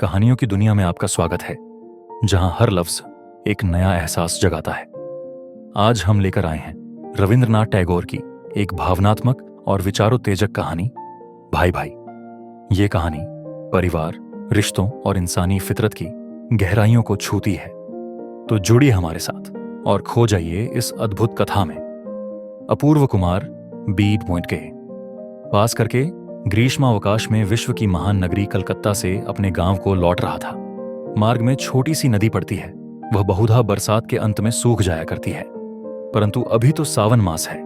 कहानियों की दुनिया में आपका स्वागत है, जहां हर लफ्ज एक नया एहसास जगाता है। आज हम लेकर आए हैं रविंद्रनाथ टैगोर की एक भावनात्मक और विचारोत्तेजक कहानी, भाई भाई। ये कहानी परिवार, रिश्तों और इंसानी फितरत की गहराइयों को छूती है। तो जुड़िए हमारे साथ और खो जाइए इस अद्भुत कथा में। अपूर्व कुमार बीड पॉइंट के पास करके ग्रीष्मावकाश में विश्व की महान नगरी कलकत्ता से अपने गांव को लौट रहा था। मार्ग में छोटी सी नदी पड़ती है। वह बहुधा बरसात के अंत में सूख जाया करती है, परंतु अभी तो सावन मास है।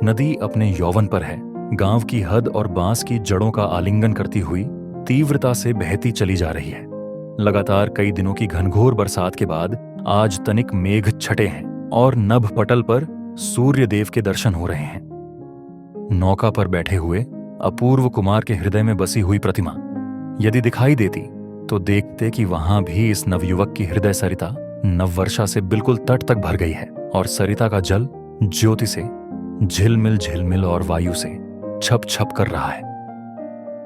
नदी अपने यौवन पर है। गांव की हद और बांस की जड़ों का आलिंगन करती हुई तीव्रता से बहती चली जा रही है। लगातार कई दिनों की घनघोर बरसात के बाद आज तनिक मेघ छटे हैं और नभ पटल पर सूर्य देव के दर्शन हो रहे हैं। नौका पर बैठे हुए अपूर्व कुमार के हृदय में बसी हुई प्रतिमा यदि दिखाई देती तो देखते कि वहां भी इस नवयुवक की हृदय सरिता नववर्षा से बिल्कुल तट तक भर गई है और सरिता का जल ज्योति से झिलमिल झिलमिल और वायु से छप छप कर रहा है।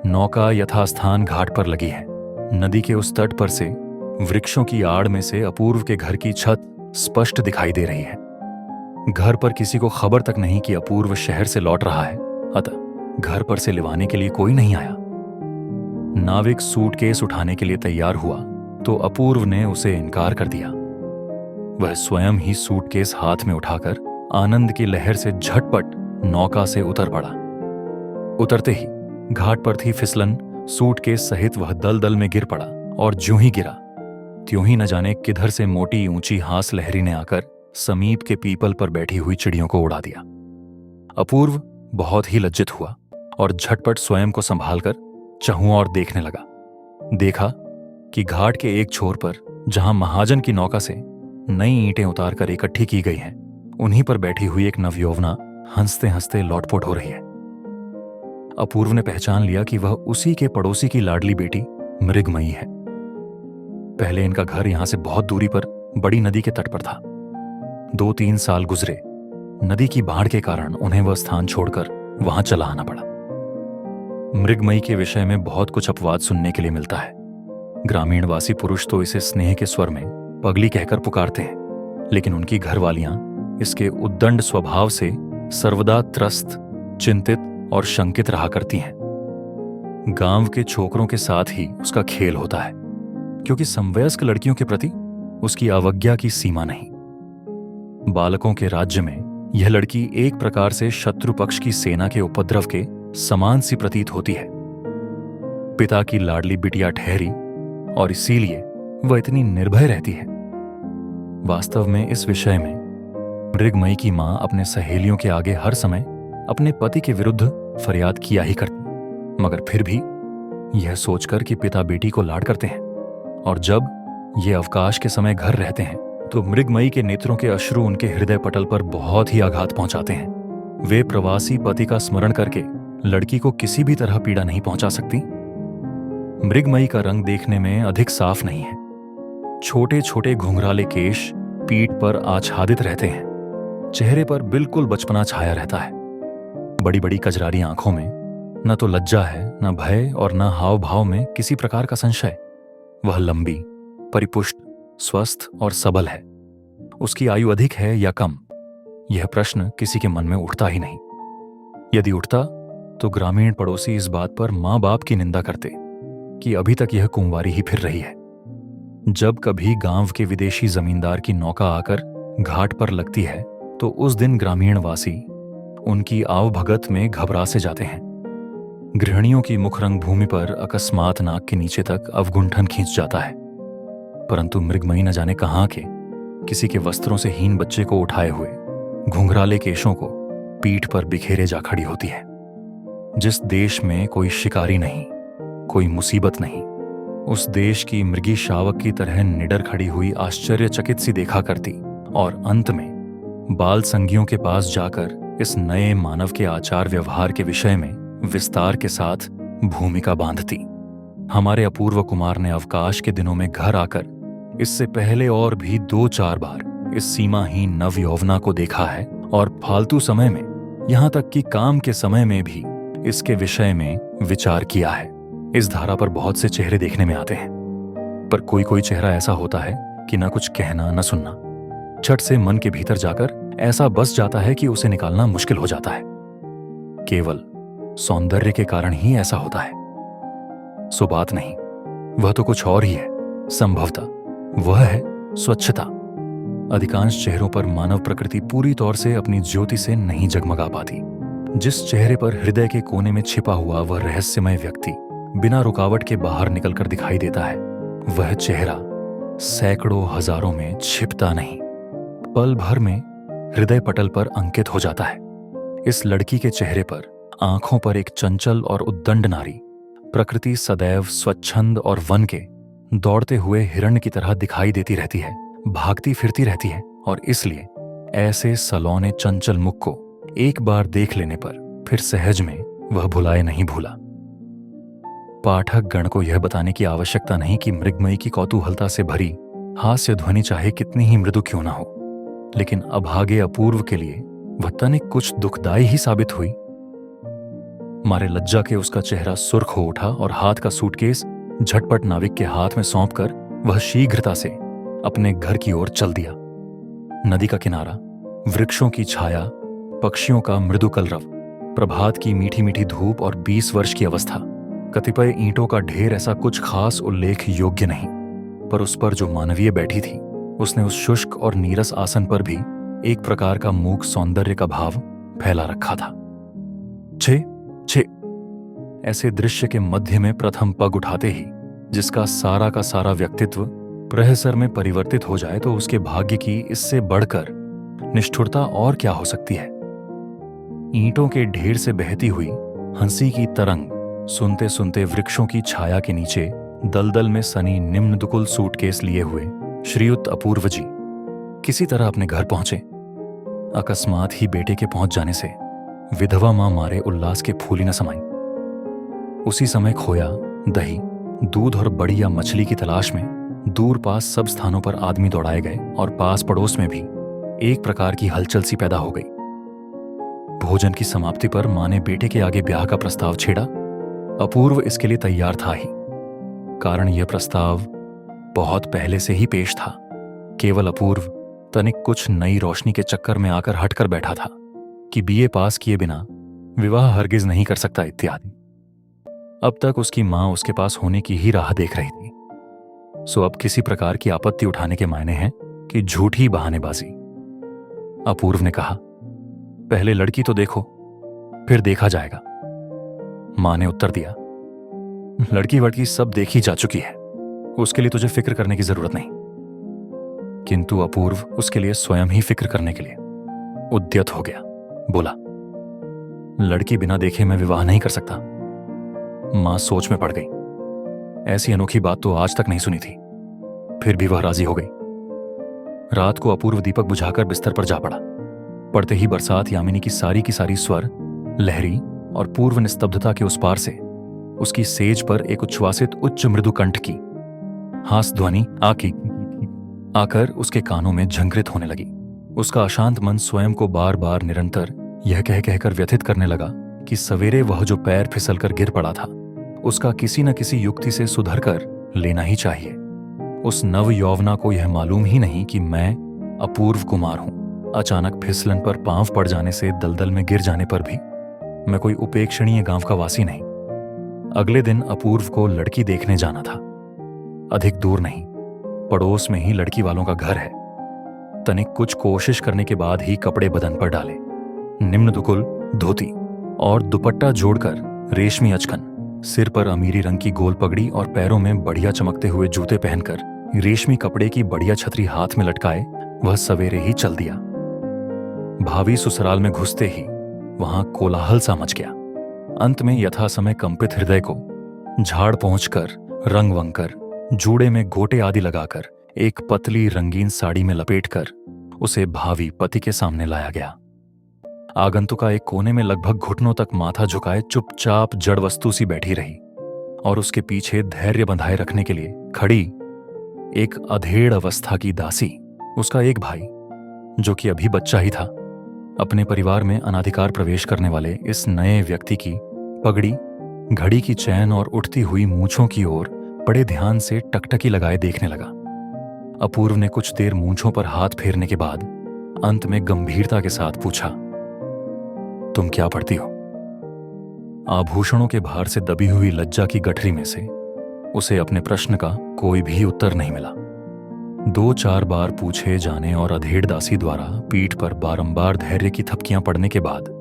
नौका यथास्थान घाट पर लगी है। नदी के उस तट पर से वृक्षों की आड़ में से अपूर्व के घर की छत स्पष्ट दिखाई दे रही है। घर पर किसी को खबर तक नहीं कि अपूर्व शहर से लौट रहा है, अतः घर पर से लिवाने के लिए कोई नहीं आया। नाविक सूटकेस उठाने के लिए तैयार हुआ तो अपूर्व ने उसे इनकार कर दिया। वह स्वयं ही सूटकेस हाथ में उठाकर आनंद की लहर से झटपट नौका से उतर पड़ा। उतरते ही घाट पर थी फिसलन। सूटकेस सहित वह दलदल में गिर पड़ा और ज्यों ही गिरा त्यों ही न जाने किधर से मोटी ऊंची हास लहरी ने आकर समीप के पीपल पर बैठी हुई चिड़ियों को उड़ा दिया। अपूर्व बहुत ही लज्जित हुआ और झटपट स्वयं को संभालकर चहुं और देखने लगा। देखा कि घाट के एक छोर पर, जहां महाजन की नौका से नई ईंटें उतारकर इकट्ठी की गई हैं, उन्हीं पर बैठी हुई एक नवयौवना हंसते हंसते लौटपोट हो रही है। अपूर्व ने पहचान लिया कि वह उसी के पड़ोसी की लाडली बेटी मृगमयी है। पहले इनका घर यहां से बहुत दूरी पर बड़ी नदी के तट पर था। 2-3 साल गुजरे। नदी की बाढ़ के कारण उन्हें वह स्थान छोड़कर वहां चला आना पड़ा। मृगमयी के विषय में बहुत कुछ अपवाद सुनने के लिए मिलता है। ग्रामीणवासी पुरुष तो इसे स्नेह के स्वर में पगली कहकर पुकारते हैं, लेकिन उनकी घरवालियां इसके उद्दंड स्वभाव से सर्वदा त्रस्त, चिंतित और शंकित रहा करती हैं। गांव के छोकरों के साथ ही उसका खेल होता है, क्योंकि समवयस्क लड़कियों के प्रति उसकी अवज्ञा की सीमा नहीं। बालकों के राज्य में यह लड़की एक प्रकार से शत्रु पक्ष की सेना के उपद्रव के समान सी प्रतीत होती है। पिता की लाडली बिटिया ठहरी और इसीलिए वह इतनी निर्भय रहती है। वास्तव में इस विषय में मृगमयी की मां अपने सहेलियों के आगे हर समय अपने पति के विरुद्ध फरियाद किया ही करती, मगर फिर भी यह सोचकर कि पिता बेटी को लाड करते हैं और जब ये अवकाश के समय घर रहते हैं तो मृगमयी के नेत्रों के अश्रु उनके हृदय पटल पर बहुत ही आघात पहुंचाते हैं। वे प्रवासी पति का स्मरण करके लड़की को किसी भी तरह पीड़ा नहीं पहुंचा सकती। मृगमयी का रंग देखने में अधिक साफ नहीं है। छोटे छोटे घुंघराले केश पीठ पर आच्छादित रहते हैं। चेहरे पर बिल्कुल बचपना छाया रहता है। बड़ी बड़ी कजरारी आंखों में न तो लज्जा है, न भय और न हाव भाव में किसी प्रकार का संशय। वह लंबी, परिपुष्ट, स्वस्थ और सबल है। उसकी आयु अधिक है या कम, यह प्रश्न किसी के मन में उठता ही नहीं। यदि उठता तो ग्रामीण पड़ोसी इस बात पर मां बाप की निंदा करते कि अभी तक यह कुंवारी ही फिर रही है। जब कभी गांव के विदेशी जमींदार की नौका आकर घाट पर लगती है तो उस दिन ग्रामीणवासी उनकी आवभगत में घबरा से जाते हैं। गृहिणियों की मुखरंग भूमि पर अकस्मात नाक के नीचे तक अवगुंठन खींच जाता है, परंतु मृगमयी न जाने कहां के किसी के वस्त्रों से हीन बच्चे को उठाए हुए घुंघराले केशों को पीठ पर बिखेरे जा खड़ी होती है। जिस देश में कोई शिकारी नहीं, कोई मुसीबत नहीं, उस देश की मृगी शावक की तरह निडर खड़ी हुई आश्चर्यचकित सी देखा करती और अंत में बाल संगियों के पास जाकर इस नए मानव के आचार व्यवहार के विषय में विस्तार के साथ भूमिका बांधती। हमारे अपूर्व कुमार ने अवकाश के दिनों में घर आकर इससे पहले और भी 2-4 बार इस सीमाहीन नवयौवना को देखा है और फालतू समय में, यहां तक कि काम के समय में भी इसके विषय में विचार किया है। इस धारा पर बहुत से चेहरे देखने में आते हैं। पर कोई कोई चेहरा ऐसा होता है कि ना कुछ कहना न सुनना, झट से मन के भीतर जाकर ऐसा बस जाता है कि उसे निकालना मुश्किल हो जाता है। केवल सौंदर्य के कारण ही ऐसा होता है। सो बात नहीं, वह तो कुछ और ही है। संभवतः वह है स्वच्छता। अधिकांश चेहरों पर मानव प्रकृति पूरी तौर से अपनी ज्योति से नहीं जगमगा पाती। जिस चेहरे पर हृदय के कोने में छिपा हुआ वह रहस्यमय व्यक्ति बिना रुकावट के बाहर निकलकर दिखाई देता है, वह चेहरा सैकड़ों हजारों में छिपता नहीं, पल भर में हृदय पटल पर अंकित हो जाता है। इस लड़की के चेहरे पर, आंखों पर एक चंचल और उद्दंड नारी, प्रकृति सदैव स्वच्छंद और वन के दौड़ते हुए हिरण की तरह दिखाई देती रहती है, भागती फिरती रहती है, और इसलिए ऐसे सलौने चंचल मुख को एक बार देख लेने पर फिर सहज में वह भुलाए नहीं भूला। पाठक गण को यह बताने की आवश्यकता नहीं कि मृगमयी की कौतूहलता से भरी हास्य ध्वनि चाहे कितनी ही मृदु क्यों न हो, लेकिन अभागे अपूर्व के लिए वह तनिक कुछ दुखदायी ही साबित हुई। मारे लज्जा के उसका चेहरा सुर्ख हो उठा और हाथ का सूटकेस झटपट नाविक के हाथ में सौंपकर वह शीघ्रता से अपने घर की ओर चल दिया। नदी का किनारा, वृक्षों की छाया, पक्षियों का मृदु कलरव, प्रभात की मीठी मीठी धूप और 20 वर्ष की अवस्था, कतिपय ईंटों का ढेर, ऐसा कुछ खास उल्लेख योग्य नहीं। पर उस पर जो मानवीय बैठी थी, उसने उस शुष्क और नीरस आसन पर भी एक प्रकार का मूक सौंदर्य का भाव फैला रखा था। छे छे ऐसे दृश्य के मध्य में प्रथम पग उठाते ही जिसका सारा का सारा व्यक्तित्व प्रहसर में परिवर्तित हो जाए, तो उसके भाग्य की इससे बढ़कर निष्ठुरता और क्या हो सकती है। ईंटों के ढेर से बहती हुई हंसी की तरंग सुनते सुनते वृक्षों की छाया के नीचे दलदल में सनी निम्न दुकुल सूटकेस लिए हुए श्रीयुत अपूर्व जी किसी तरह अपने घर पहुंचे। अकस्मात ही बेटे के पहुंच जाने से विधवा मां मारे उल्लास के फूली न समाई। उसी समय खोया, दही, दूध और बड़ी या मछली की तलाश में दूर पास सब स्थानों पर आदमी दौड़ाए गए और पास पड़ोस में भी एक प्रकार की हलचल सी पैदा हो गई। भोजन की समाप्ति पर मां ने बेटे के आगे ब्याह का प्रस्ताव छेड़ा। अपूर्व इसके लिए तैयार था ही, कारण यह प्रस्ताव बहुत पहले से ही पेश था। केवल अपूर्व तनिक कुछ नई रोशनी के चक्कर में आकर हटकर बैठा था कि बीए पास किए बिना विवाह हरगिज नहीं कर सकता इत्यादि। अब तक उसकी मां उसके पास होने की ही राह देख रही थी। सो अब किसी प्रकार की आपत्ति उठाने के मायने हैं कि झूठी बहानेबाजी। अपूर्व ने कहा, पहले लड़की तो देखो, फिर देखा जाएगा। मां ने उत्तर दिया, लड़की वड़की सब देखी जा चुकी है, उसके लिए तुझे फिक्र करने की जरूरत नहीं। किंतु अपूर्व उसके लिए स्वयं ही फिक्र करने के लिए उद्यत हो गया। बोला, लड़की बिना देखे मैं विवाह नहीं कर सकता। मां सोच में पड़ गई। ऐसी अनोखी बात तो आज तक नहीं सुनी थी। फिर भी वह राजी हो गई। रात को अपूर्व दीपक बुझाकर बिस्तर पर जा पड़ा। पड़ते ही बरसात यामिनी की सारी स्वर लहरी और पूर्व निस्तब्धता के उस पार से उसकी सेज पर एक उच्छ्वासित उच्च मृदु कंठ की हास ध्वनि आकर उसके कानों में झंकृत होने लगी। उसका अशांत मन स्वयं को बार बार निरंतर यह कह कहकर व्यथित करने लगा कि सवेरे वह जो पैर फिसलकर गिर पड़ा था, उसका किसी न किसी युक्ति से सुधर कर लेना ही चाहिए। उस नव यौवना को यह मालूम ही नहीं कि मैं अपूर्व कुमार हूं। अचानक फिसलन पर पांव पड़ जाने से, दलदल में गिर जाने पर भी मैं कोई उपेक्षणीय गांव का वासी नहीं। अगले दिन अपूर्व को लड़की देखने जाना था। अधिक दूर नहीं, पड़ोस में ही लड़की वालों का घर है। तनिक कुछ कोशिश करने के बाद ही कपड़े बदन पर डाले, निम्न दुकुल धोती और दुपट्टा जोड़कर रेशमी अचकन, सिर पर अमीरी रंग की गोल पगड़ी और पैरों में बढ़िया चमकते हुए जूते पहनकर रेशमी कपड़े की बढ़िया छतरी हाथ में लटकाए वह सवेरे ही चल दिया। भावी ससुराल में घुसते ही वहां कोलाहल सा मच गया। अंत में यथा समय कंपित हृदय को झाड़ पहुंचकर, रंग वंकर, जूड़े में गोटे आदि लगाकर, एक पतली रंगीन साड़ी में लपेटकर उसे भावी पति के सामने लाया गया। आगंतुका एक कोने में लगभग घुटनों तक माथा झुकाए चुपचाप जड़ वस्तु सी बैठी रही और उसके पीछे धैर्य बंधाए रखने के लिए खड़ी एक अधेड़ अवस्था की दासी, उसका एक भाई जो कि अभी बच्चा ही था। अपने परिवार में अनाधिकार प्रवेश करने वाले इस नए व्यक्ति की पगड़ी, घड़ी की चैन और उठती हुई मूंछों की ओर बड़े ध्यान से टकटकी लगाए देखने लगा। अपूर्व ने कुछ देर मूंछों पर हाथ फेरने के बाद अंत में गंभीरता के साथ पूछा, तुम क्या पढ़ती हो? आभूषणों के भार से दबी हुई लज्जा की गठरी में से उसे अपने प्रश्न का कोई भी उत्तर नहीं मिला। 2-4 बार पूछे जाने और अधेड़ दासी द्वारा पीठ पर बारंबार धैर्य की थपकियां पड़ने के बाद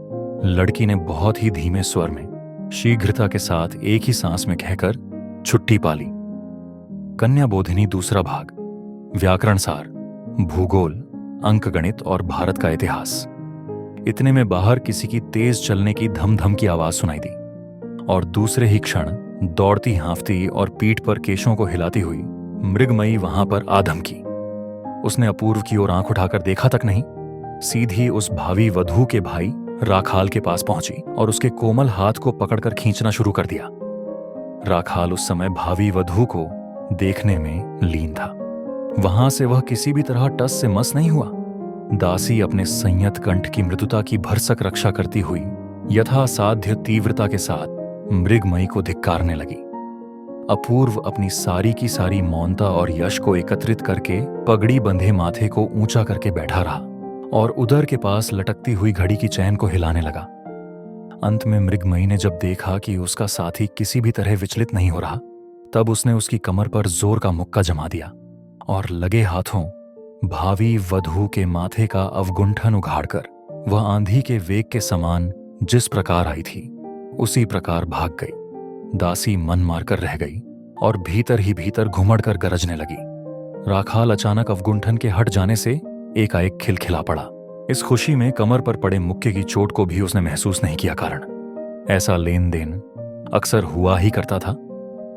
लड़की ने बहुत ही धीमे स्वर में शीघ्रता के साथ एक ही सांस में कहकर छुट्टी पाली। कन्या बोधिनी दूसरा भाग, व्याकरण सार, भूगोल, अंकगणित और भारत का इतिहास। इतने में बाहर किसी की तेज चलने की धम-धम की आवाज सुनाई दी और दूसरे ही क्षण दौड़ती हाँफती और पीठ पर केशों को हिलाती हुई मृगमयी वहां पर आ धमकी। उसने अपूर्व की ओर आंख उठाकर देखा तक नहीं, सीधी उस भावी वधू के भाई राखाल के पास पहुंची और उसके कोमल हाथ को पकड़कर खींचना शुरू कर दिया। राखाल उस समय भावी वधू को देखने में लीन था। वहां से वह किसी भी तरह टस से मस नहीं हुआ। दासी अपने संयत कंठ की मृदुता की भरसक रक्षा करती हुई यथासाध्य तीव्रता के साथ मृगमयी को धिक्कारने लगी। अपूर्व अपनी सारी की सारी मौनता और यश को एकत्रित करके पगड़ी बंधे माथे को ऊंचा करके बैठा रहा और उदर के पास लटकती हुई घड़ी की चैन को हिलाने लगा। अंत में मृगमयी ने जब देखा कि उसका साथी किसी भी तरह विचलित नहीं हो रहा, तब उसने उसकी कमर पर जोर का मुक्का जमा दिया और लगे हाथों भावी वधू के माथे का अवगुंठन उघाड़कर वह आंधी के वेग के समान जिस प्रकार आई थी उसी प्रकार भाग गई। दासी मन मारकर रह गई और भीतर ही भीतर घुमड़कर गरजने लगी। राखाल अचानक अवगुंठन के हट जाने से एकाएक खिलखिला पड़ा। इस खुशी में कमर पर पड़े मुक्के की चोट को भी उसने महसूस नहीं किया। कारण ऐसा लेन देन अक्सर हुआ ही करता था।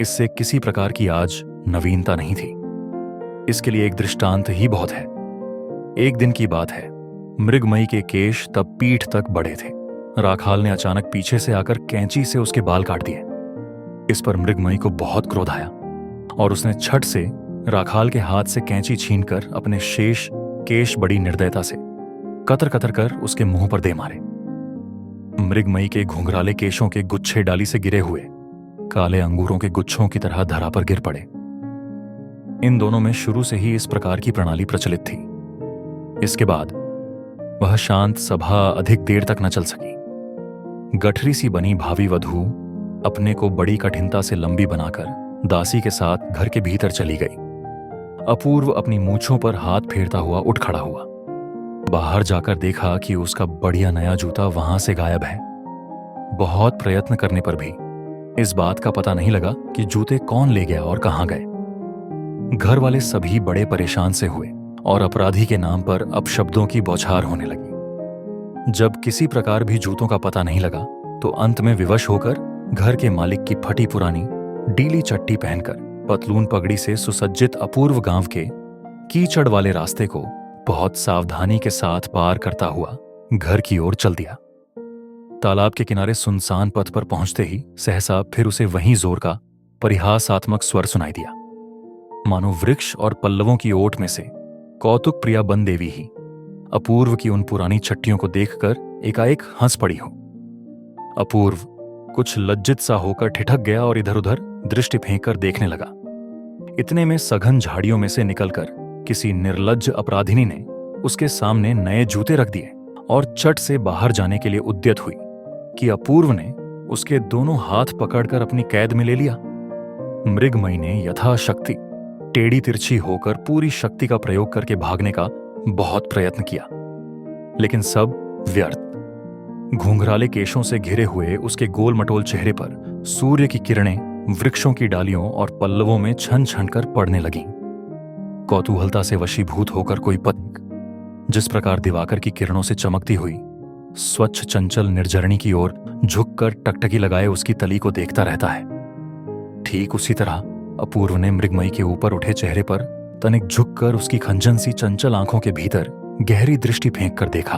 इससे किसी प्रकार की आज नवीनता नहीं थी। इसके लिए एक दृष्टांत ही बहुत है। एक दिन की बात है, मृगमयी के केश तब पीठ तक बड़े थे। राखाल ने अचानक पीछे से आकर कैंची से उसके बाल काट दिए। इस पर मृगमयी को बहुत क्रोध आया और उसने छट से राखाल के हाथ से कैंची छीनकर अपने शेष केश बड़ी निर्दयता से कतर कतर कर उसके मुंह पर दे मारे। मृगमयी के घुंघराले केशों के गुच्छे डाली से गिरे हुए काले अंगूरों के गुच्छों की तरह धरा पर गिर पड़े। इन दोनों में शुरू से ही इस प्रकार की प्रणाली प्रचलित थी। इसके बाद वह शांत सभा अधिक देर तक न चल सकी। गठरी सी बनी भावी वधू अपने को बड़ी कठिनता से लंबी बनाकर दासी के साथ घर के भीतर चली गई। अपूर्व अपनी मूंछों पर हाथ फेरता हुआ उठ खड़ा हुआ। बाहर जाकर देखा कि उसका बढ़िया नया जूता वहां से गायब है। बहुत प्रयत्न करने पर भी इस बात का पता नहीं लगा कि जूते कौन ले गया और कहां गए। घर वाले सभी बड़े परेशान से हुए और अपराधी के नाम पर अपशब्दों की बौछार होने लगी। जब किसी प्रकार भी जूतों का पता नहीं लगा तो अंत में विवश होकर घर के मालिक की फटी पुरानी डीली चट्टी पहनकर पतलून पगड़ी से सुसज्जित अपूर्व गांव के कीचड़ वाले रास्ते को बहुत सावधानी के साथ पार करता हुआ घर की ओर चल दिया। तालाब के किनारे सुनसान पथ पर पहुंचते ही सहसा फिर उसे वहीं जोर का परिहासात्मक स्वर सुनाई दिया, मानो वृक्ष और पल्लवों की ओट में से कौतुक प्रिया बन देवी ही अपूर्व की उन पुरानी छट्टियों को देखकर एकाएक हंस पड़ी हो। अपूर्व कुछ लज्जित सा होकर ठिठक गया और इधर उधर दृष्टि फेंक कर देखने लगा। इतने में सघन झाड़ियों में से निकलकर किसी निर्लज्ज अपराधिनी ने उसके सामने नए जूते रख दिए और चट से बाहर जाने के लिए उद्यत हुई कि अपूर्व ने उसके दोनों हाथ पकड़कर अपनी कैद में ले लिया। मृगमयी ने यथाशक्ति टेढ़ी तिरछी होकर पूरी शक्ति का प्रयोग करके भागने का बहुत प्रयत्न किया, लेकिन सब व्यर्थ। घुंघराले केशों से घिरे हुए उसके गोल मटोल चेहरे पर सूर्य की किरणें वृक्षों की डालियों और पल्लवों में छन छन कर पड़ने लगीं। कौतूहलता से वशीभूत होकर कोई पथिक जिस प्रकार दिवाकर की किरणों से चमकती हुई स्वच्छ चंचल निर्झरणी की ओर झुककर टकटकी लगाए उसकी तली को देखता रहता है, ठीक उसी तरह अपूर्व ने मृगमयी के ऊपर उठे चेहरे पर तनिक झुककर उसकी खंजन सी चंचल आंखों के भीतर गहरी दृष्टि फेंक कर देखा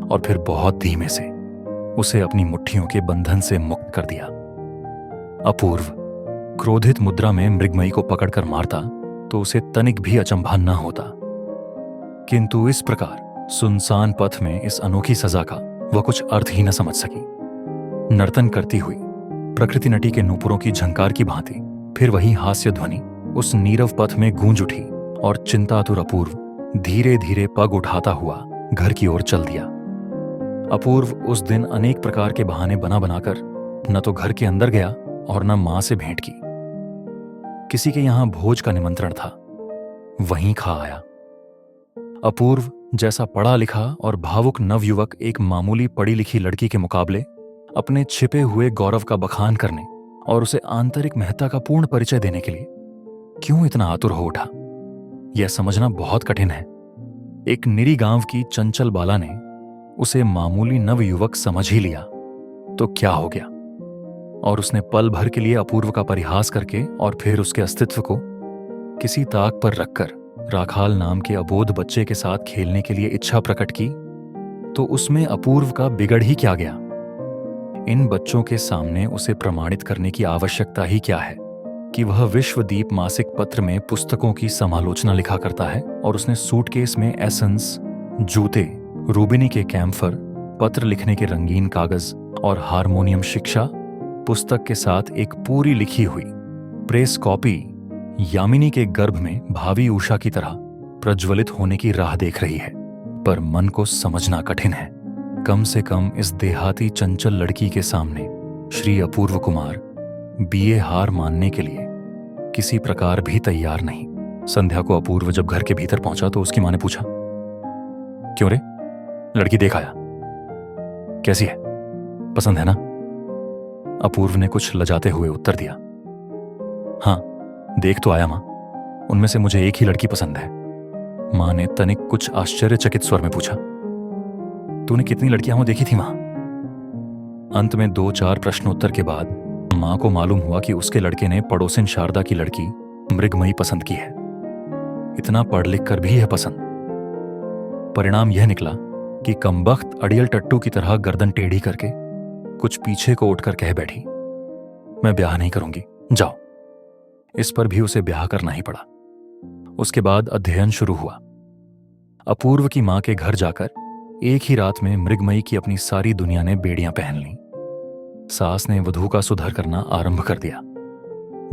और फिर बहुत धीमे से उसे अपनी मुट्ठियों के बंधन से मुक्त कर दिया। अपूर्व क्रोधित मुद्रा में मृगमयी को पकड़कर मारता तो उसे तनिक भी अचंभा न होता, किंतु इस प्रकार सुनसान पथ में इस अनोखी सजा का वह कुछ अर्थ ही न समझ सकी। नर्तन करती हुई प्रकृति नटी के नूपुरों की झंकार की भांति फिर वही हास्य ध्वनि उस नीरव पथ में गूंज उठी और चिंतातुर अपूर्व धीरे धीरे पग उठाता हुआ घर की ओर चल दिया। अपूर्व उस दिन अनेक प्रकार के बहाने बना बनाकर न तो घर के अंदर गया और न मां से भेंट की। किसी के यहां भोज का निमंत्रण था, वहीं खा आया। अपूर्व जैसा पढ़ा लिखा और भावुक नवयुवक एक मामूली पढ़ी लिखी लड़की के मुकाबले अपने छिपे हुए गौरव का बखान करने और उसे आंतरिक महत्ता का पूर्ण परिचय देने के लिए क्यों इतना आतुर हो उठा, यह समझना बहुत कठिन है। एक निरी गांव की चंचल बाला ने उसे मामूली नवयुवक समझ ही लिया तो क्या हो गया, और उसने पल भर के लिए अपूर्व का परिहास करके और फिर उसके अस्तित्व को किसी ताक पर रखकर राखाल नाम के अबोध बच्चे के साथ खेलने के लिए इच्छा प्रकट की, तो उसमें अपूर्व का बिगड़ ही क्या गया। इन बच्चों के सामने उसे प्रमाणित करने की आवश्यकता ही क्या है कि वह विश्वदीप मासिक पत्र में पुस्तकों की समालोचना लिखा करता है और उसने सूटकेस में एसेंस, जूते, रूबिनी के कैम्फर, पत्र लिखने के रंगीन कागज और हारमोनियम शिक्षा पुस्तक के साथ एक पूरी लिखी हुई प्रेस कॉपी यामिनी के गर्भ में भावी उषा की तरह प्रज्वलित होने की राह देख रही है। पर मन को समझना कठिन है। कम से कम इस देहाती चंचल लड़की के सामने श्री अपूर्व कुमार बीए हार मानने के लिए किसी प्रकार भी तैयार नहीं। संध्या को अपूर्व जब घर के भीतर पहुंचा तो उसकी मां ने पूछा, क्यों रे, लड़की देख आया? कैसी है, पसंद है ना? अपूर्व ने कुछ लजाते हुए उत्तर दिया, हाँ देख तो आया मां, उनमें से मुझे एक ही लड़की पसंद है। मां ने तनिक कुछ आश्चर्यचकित स्वर में पूछा, तूने कितनी लड़कियां हो देखी थी मां? अंत में 2-4 प्रश्नोत्तर के बाद मां को मालूम हुआ कि उसके लड़के ने पड़ोसिन शारदा की लड़की मृगमयी पसंद की है। इतना पढ़ लिख कर भी यह पसंद। परिणाम यह निकला कि कमबख्त अड़ियल टट्टू की तरह गर्दन टेढ़ी करके कुछ पीछे को उठकर कह बैठी, मैं ब्याह नहीं करूंगी, जाओ। इस पर भी उसे ब्याह करना ही पड़ा। उसके बाद अध्ययन शुरू हुआ। अपूर्व की मां के घर जाकर एक ही रात में मृगमयी की अपनी सारी दुनिया ने बेड़ियां पहन लीं। सास ने वधू का सुधार करना आरंभ कर दिया।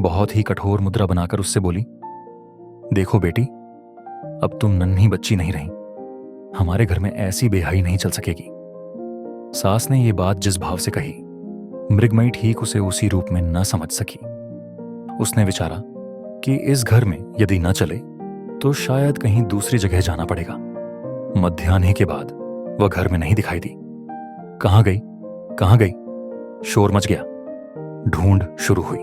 बहुत ही कठोर मुद्रा बनाकर उससे बोली, देखो बेटी, अब तुम नन्ही बच्ची नहीं रही, हमारे घर में ऐसी बेहाई नहीं चल सकेगी। सास ने यह बात जिस भाव से कही, मृगमयी ठीक उसे उसी रूप में न समझ सकी। उसने विचारा कि इस घर में यदि न चले तो शायद कहीं दूसरी जगह जाना पड़ेगा। मध्याह्न के बाद वह घर में नहीं दिखाई दी। कहां गई, कहां गई, शोर मच गया। ढूंढ शुरू हुई।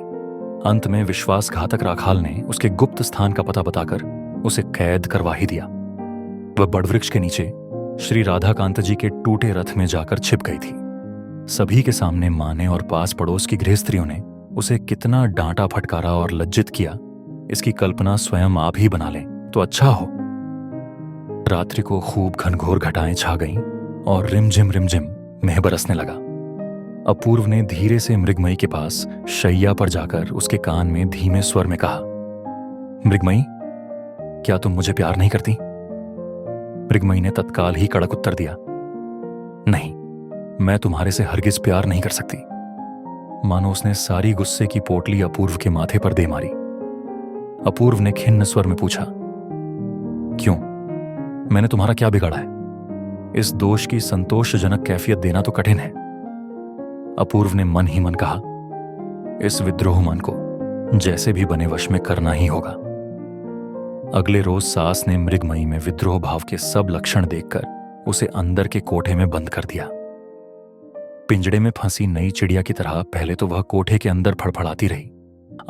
अंत में विश्वासघातक राखाल ने उसके गुप्त स्थान का पता बताकर उसे कैद करवा ही दिया। वह बड़वृक्ष के नीचे श्री राधाकांत जी के टूटे रथ में जाकर छिप गई थी। सभी के सामने मां ने और पास पड़ोस की गृह स्त्रियों ने उसे कितना डांटा फटकारा और लज्जित किया, इसकी कल्पना स्वयं आप ही बना लें तो अच्छा हो। रात्रि को खूब घनघोर घटाएं छा गईं और रिमझिम रिमझिम मेह बरसने लगा। अपूर्व ने धीरे से मृगमयी के पास शैया पर जाकर उसके कान में धीमे स्वर में कहा, मृगमयी, क्या तुम मुझे प्यार नहीं करती? मृगमयी ने तत्काल ही कड़क उत्तर दिया, नहीं, मैं तुम्हारे से हरगिज प्यार नहीं कर सकती। मानो उसने सारी गुस्से की पोटली अपूर्व के माथे पर दे मारी। अपूर्व ने खिन्न स्वर में पूछा, क्यों, मैंने तुम्हारा क्या बिगाड़ा है? इस दोष की संतोषजनक कैफियत देना तो कठिन है। अपूर्व ने मन ही मन कहा, इस विद्रोह मन को जैसे भी बने वश में करना ही होगा। अगले रोज सास ने मृगमयी में विद्रोह भाव के सब लक्षण देखकर उसे अंदर के कोठे में बंद कर दिया। पिंजड़े में फंसी नई चिड़िया की तरह पहले तो वह कोठे के अंदर फड़फड़ाती रही।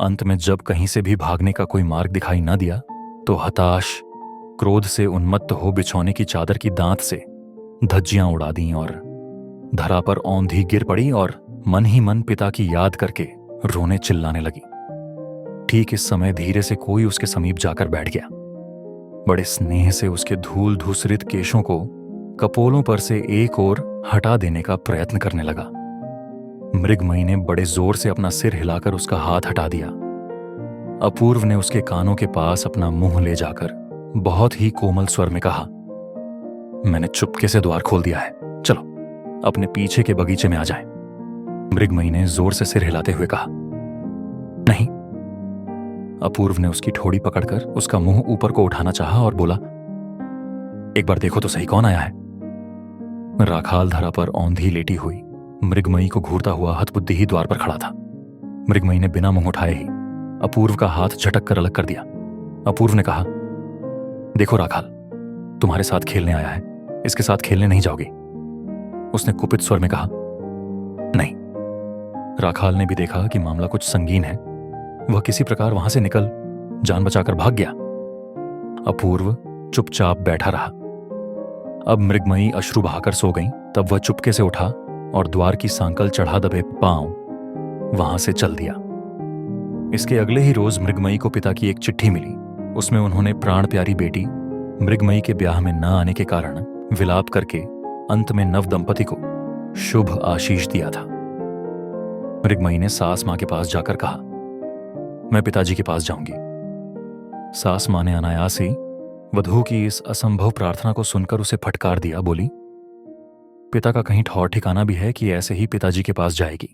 अंत में जब कहीं से भी भागने का कोई मार्ग दिखाई न दिया तो हताश, क्रोध से उन्मत्त हो बिछौने की चादर की दांत से धज्जियां उड़ा दी और धरा पर औंधी गिर पड़ी और मन ही मन पिता की याद करके रोने चिल्लाने लगी। ठीक इस समय धीरे से कोई उसके समीप जाकर बैठ गया। बड़े स्नेह से उसके धूल धूसरित केशों को कपोलों पर से एक ओर हटा देने का प्रयत्न करने लगा। मृगमयी ने बड़े जोर से अपना सिर हिलाकर उसका हाथ हटा दिया। अपूर्व ने उसके कानों के पास अपना मुंह ले जाकर बहुत ही कोमल स्वर में कहा, मैंने चुपके से द्वार खोल दिया है, चलो अपने पीछे के बगीचे में आ जाएं। मृगमयी ने जोर से सिर हिलाते हुए कहा, नहीं, अपूर्व ने उसकी ठोड़ी पकड़कर उसका मुंह ऊपर को उठाना चाहा और बोला, एक बार देखो तो सही कौन आया है। राखाल धरा पर औंधी लेटी हुई मृगमयी को घूरता हुआ हतबुद्धि ही द्वार पर खड़ा था। मृगमयी ने बिना मुंह उठाए ही अपूर्व का हाथ झटक कर अलग कर दिया। अपूर्व ने कहा, देखो राखाल, तुम्हारे साथ खेलने आया है, इसके साथ खेलने नहीं जाओगी। उसने कुपित स्वर में कहा, नहीं। राखाल ने भी देखा कि मामला कुछ संगीन है। वह किसी प्रकार वहां से निकल जान बचाकर भाग गया। अपूर्व चुपचाप बैठा रहा। अब मृगमयी अश्रु बहाकर सो गई। तब वह चुपके से उठा और द्वार की सांकल चढ़ा दबे पांव वहां से चल दिया। इसके अगले ही रोज मृगमयी को पिता की एक चिट्ठी मिली। उसमें उन्होंने प्राण प्यारी बेटी मृगमयी के ब्याह में न आने के कारण विलाप करके अंत में नव दंपति को शुभ आशीष दिया था। मृगमयी ने सास मां के पास जाकर कहा, मैं पिताजी के पास जाऊंगी। सास मां ने अनायास ही वधू की इस असंभव प्रार्थना को सुनकर उसे फटकार दिया। बोली, पिता का कहीं ठौर ठिकाना भी है कि ऐसे ही पिताजी के पास जाएगी?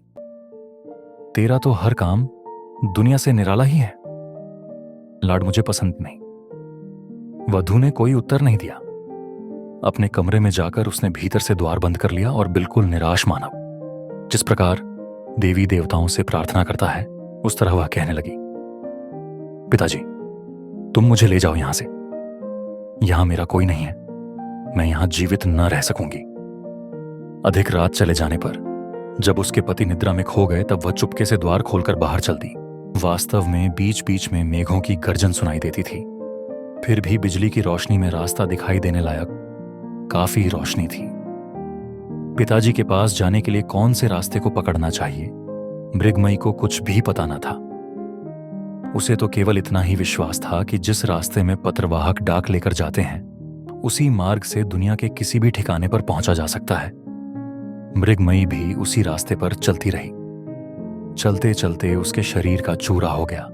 तेरा तो हर काम दुनिया से निराला ही है। लाड मुझे पसंद नहीं। वधू ने कोई उत्तर नहीं दिया। अपने कमरे में जाकर उसने भीतर से द्वार बंद कर लिया और बिल्कुल निराश मानव, जिस प्रकार देवी देवताओं से प्रार्थना करता है, उस तरह वह कहने लगी, पिताजी, तुम मुझे ले जाओ यहां से। यहां मेरा कोई नहीं है। मैं यहां जीवित न रह सकूंगी। अधिक रात चले जाने पर जब उसके पति निद्रा में खो गए, तब वह चुपके से द्वार खोलकर बाहर चल दी। वास्तव में बीच बीच में मेघों की गर्जन सुनाई देती थी। फिर भी बिजली की रोशनी में रास्ता दिखाई देने लायक काफी रोशनी थी। पिताजी के पास जाने के लिए कौन से रास्ते को पकड़ना चाहिए, मृगमयी को कुछ भी पता न था। उसे तो केवल इतना ही विश्वास था कि जिस रास्ते में पत्रवाहक डाक लेकर जाते हैं, उसी मार्ग से दुनिया के किसी भी ठिकाने पर पहुंचा जा सकता है। मृगमयी भी उसी रास्ते पर चलती रही। चलते चलते उसके शरीर का चूरा हो गया।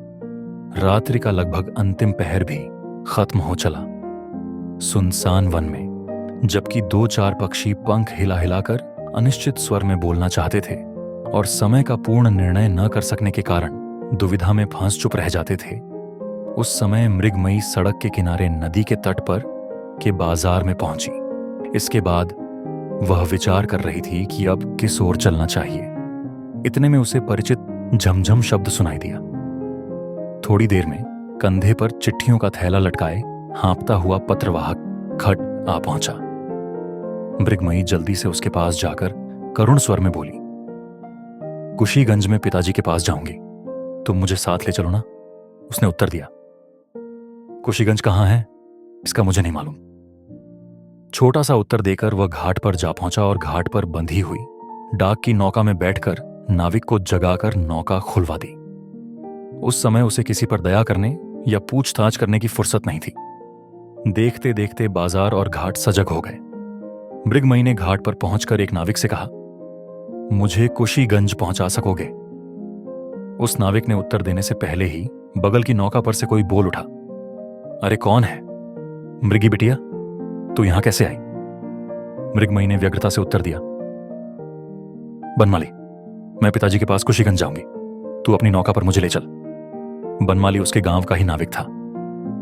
रात्रि का लगभग अंतिम पहर भी खत्म हो चला। सुनसान वन में जबकि 2-4 पक्षी पंख हिला हिलाकर अनिश्चित स्वर में बोलना चाहते थे और समय का पूर्ण निर्णय न कर सकने के कारण दुविधा में फंस चुप रह जाते थे, उस समय मृगमयी सड़क के किनारे नदी के तट पर के बाजार में पहुंची। इसके बाद वह विचार कर रही थी कि अब किस ओर चलना चाहिए। इतने में उसे परिचित झमझम शब्द सुनाई दिया। थोड़ी देर में कंधे पर चिट्ठियों का थैला लटकाए हाँफता हुआ पत्रवाहक खट आ पहुंचा। मृगमयी जल्दी से उसके पास जाकर करुण स्वर में बोली, कुशीगंज में पिताजी के पास जाऊंगी, तुम मुझे साथ ले चलो ना। उसने उत्तर दिया, कुशीगंज कहाँ है इसका मुझे नहीं मालूम। छोटा सा उत्तर देकर वह घाट पर जा पहुंचा और घाट पर बंधी हुई डाक की नौका में बैठकर नाविक को जगाकर नौका खुलवा दी। उस समय उसे किसी पर दया करने या पूछताछ करने की फुर्सत नहीं थी। देखते देखते बाजार और घाट सजग हो गए। मृगमयी ने घाट पर पहुंचकर एक नाविक से कहा, मुझे कुशीगंज पहुंचा सकोगे? उस नाविक ने उत्तर देने से पहले ही बगल की नौका पर से कोई बोल उठा, अरे कौन है? मृगी बिटिया, तू यहां कैसे आई? मृगमयी ने व्यग्रता से उत्तर दिया, बनमाली, मैं पिताजी के पास कुशीगंज जाऊंगी, तू अपनी नौका पर मुझे ले चल। बनमाली उसके गांव का ही नाविक था।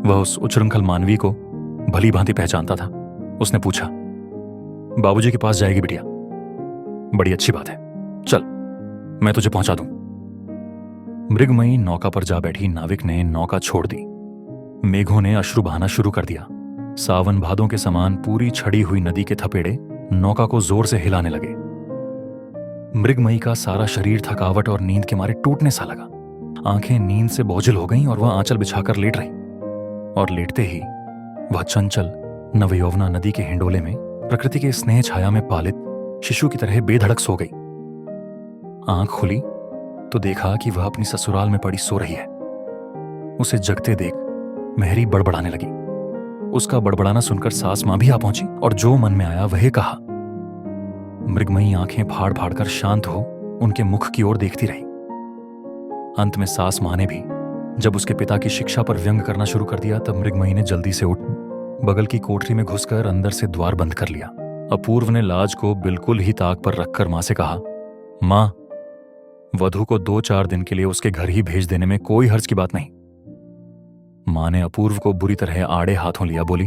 वह उस उच्छृंखल मानवी को भली भांति पहचानता था। उसने पूछा, बाबूजी के पास जाएगी बिटिया? बड़ी अच्छी बात है, चल मैं तुझे पहुंचा दूं। मृगमयी नौका पर जा बैठी। नाविक ने नौका छोड़ दी। मेघों ने अश्रु बहाना शुरू कर दिया। सावन भादों के समान पूरी छड़ी हुई नदी के थपेड़े नौका को जोर से हिलाने लगे। मृगमयी का सारा शरीर थकावट और नींद के मारे टूटने सा लगा। आंखें नींद से बोझिल हो गईं और वह आंचल बिछाकर लेट रही। और लेटते ही वह चंचल नवयौवना नदी के हिंडोले में प्रकृति के स्नेह छाया में पालित शिशु की तरह बेधड़क सो गई। आंख खुली तो देखा कि वह अपनी ससुराल में पड़ी सो रही है। उसे जगते देख मेहरी बड़बड़ाने लगी। उसका बड़बड़ाना सुनकर सास मां भी आ पहुंची और जो मन में आया वह कहा। मृगमयी आंखें फाड़ फाड़ कर शांत हो उनके मुख की ओर देखती रही। अंत में सास मां ने भी जब उसके पिता की शिक्षा पर व्यंग करना शुरू कर दिया, तब मृगमयी ने जल्दी से उठ बगल की कोठरी में घुसकर अंदर से द्वार बंद कर लिया। अपूर्व ने लाज को बिल्कुल ही ताक पर रखकर मां से कहा, मां, वधू को 2-4 दिन के लिए उसके घर ही भेज देने में कोई हर्ज की बात नहीं। मां ने अपूर्व को बुरी तरह आड़े हाथों लिया, बोली,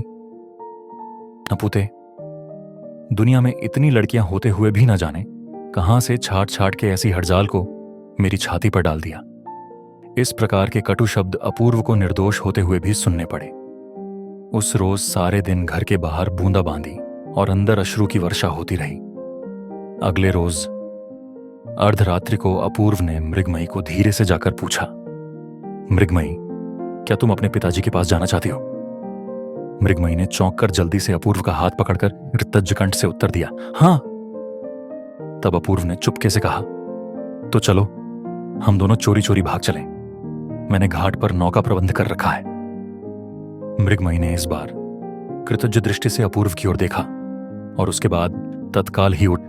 अपूते, दुनिया में इतनी लड़कियां होते हुए भी न जाने कहां से छाट छाट के ऐसी हड़जाल को मेरी छाती पर डाल दिया। इस प्रकार के कटु शब्द अपूर्व को निर्दोष होते हुए भी सुनने पड़े। उस रोज सारे दिन घर के बाहर बूंदाबांदी और अंदर अश्रु की वर्षा होती रही। अगले रोज अर्धरात्रि को अपूर्व ने मृगमयी को धीरे से जाकर पूछा, मृगमयी, क्या तुम अपने पिताजी के पास जाना चाहती हो? मृगमयी ने चौंक कर जल्दी से अपूर्व का हाथ पकड़कर कृतज्ञ कंठ से उत्तर दिया, हाँ। तब अपूर्व ने चुपके से कहा, तो चलो हम दोनों चोरी चोरी भाग चलें। मैंने घाट पर नौका प्रबंध कर रखा है। मृगमयी ने इस बार कृतज्ञ दृष्टि से अपूर्व की ओर देखा और उसके बाद तत्काल ही उठ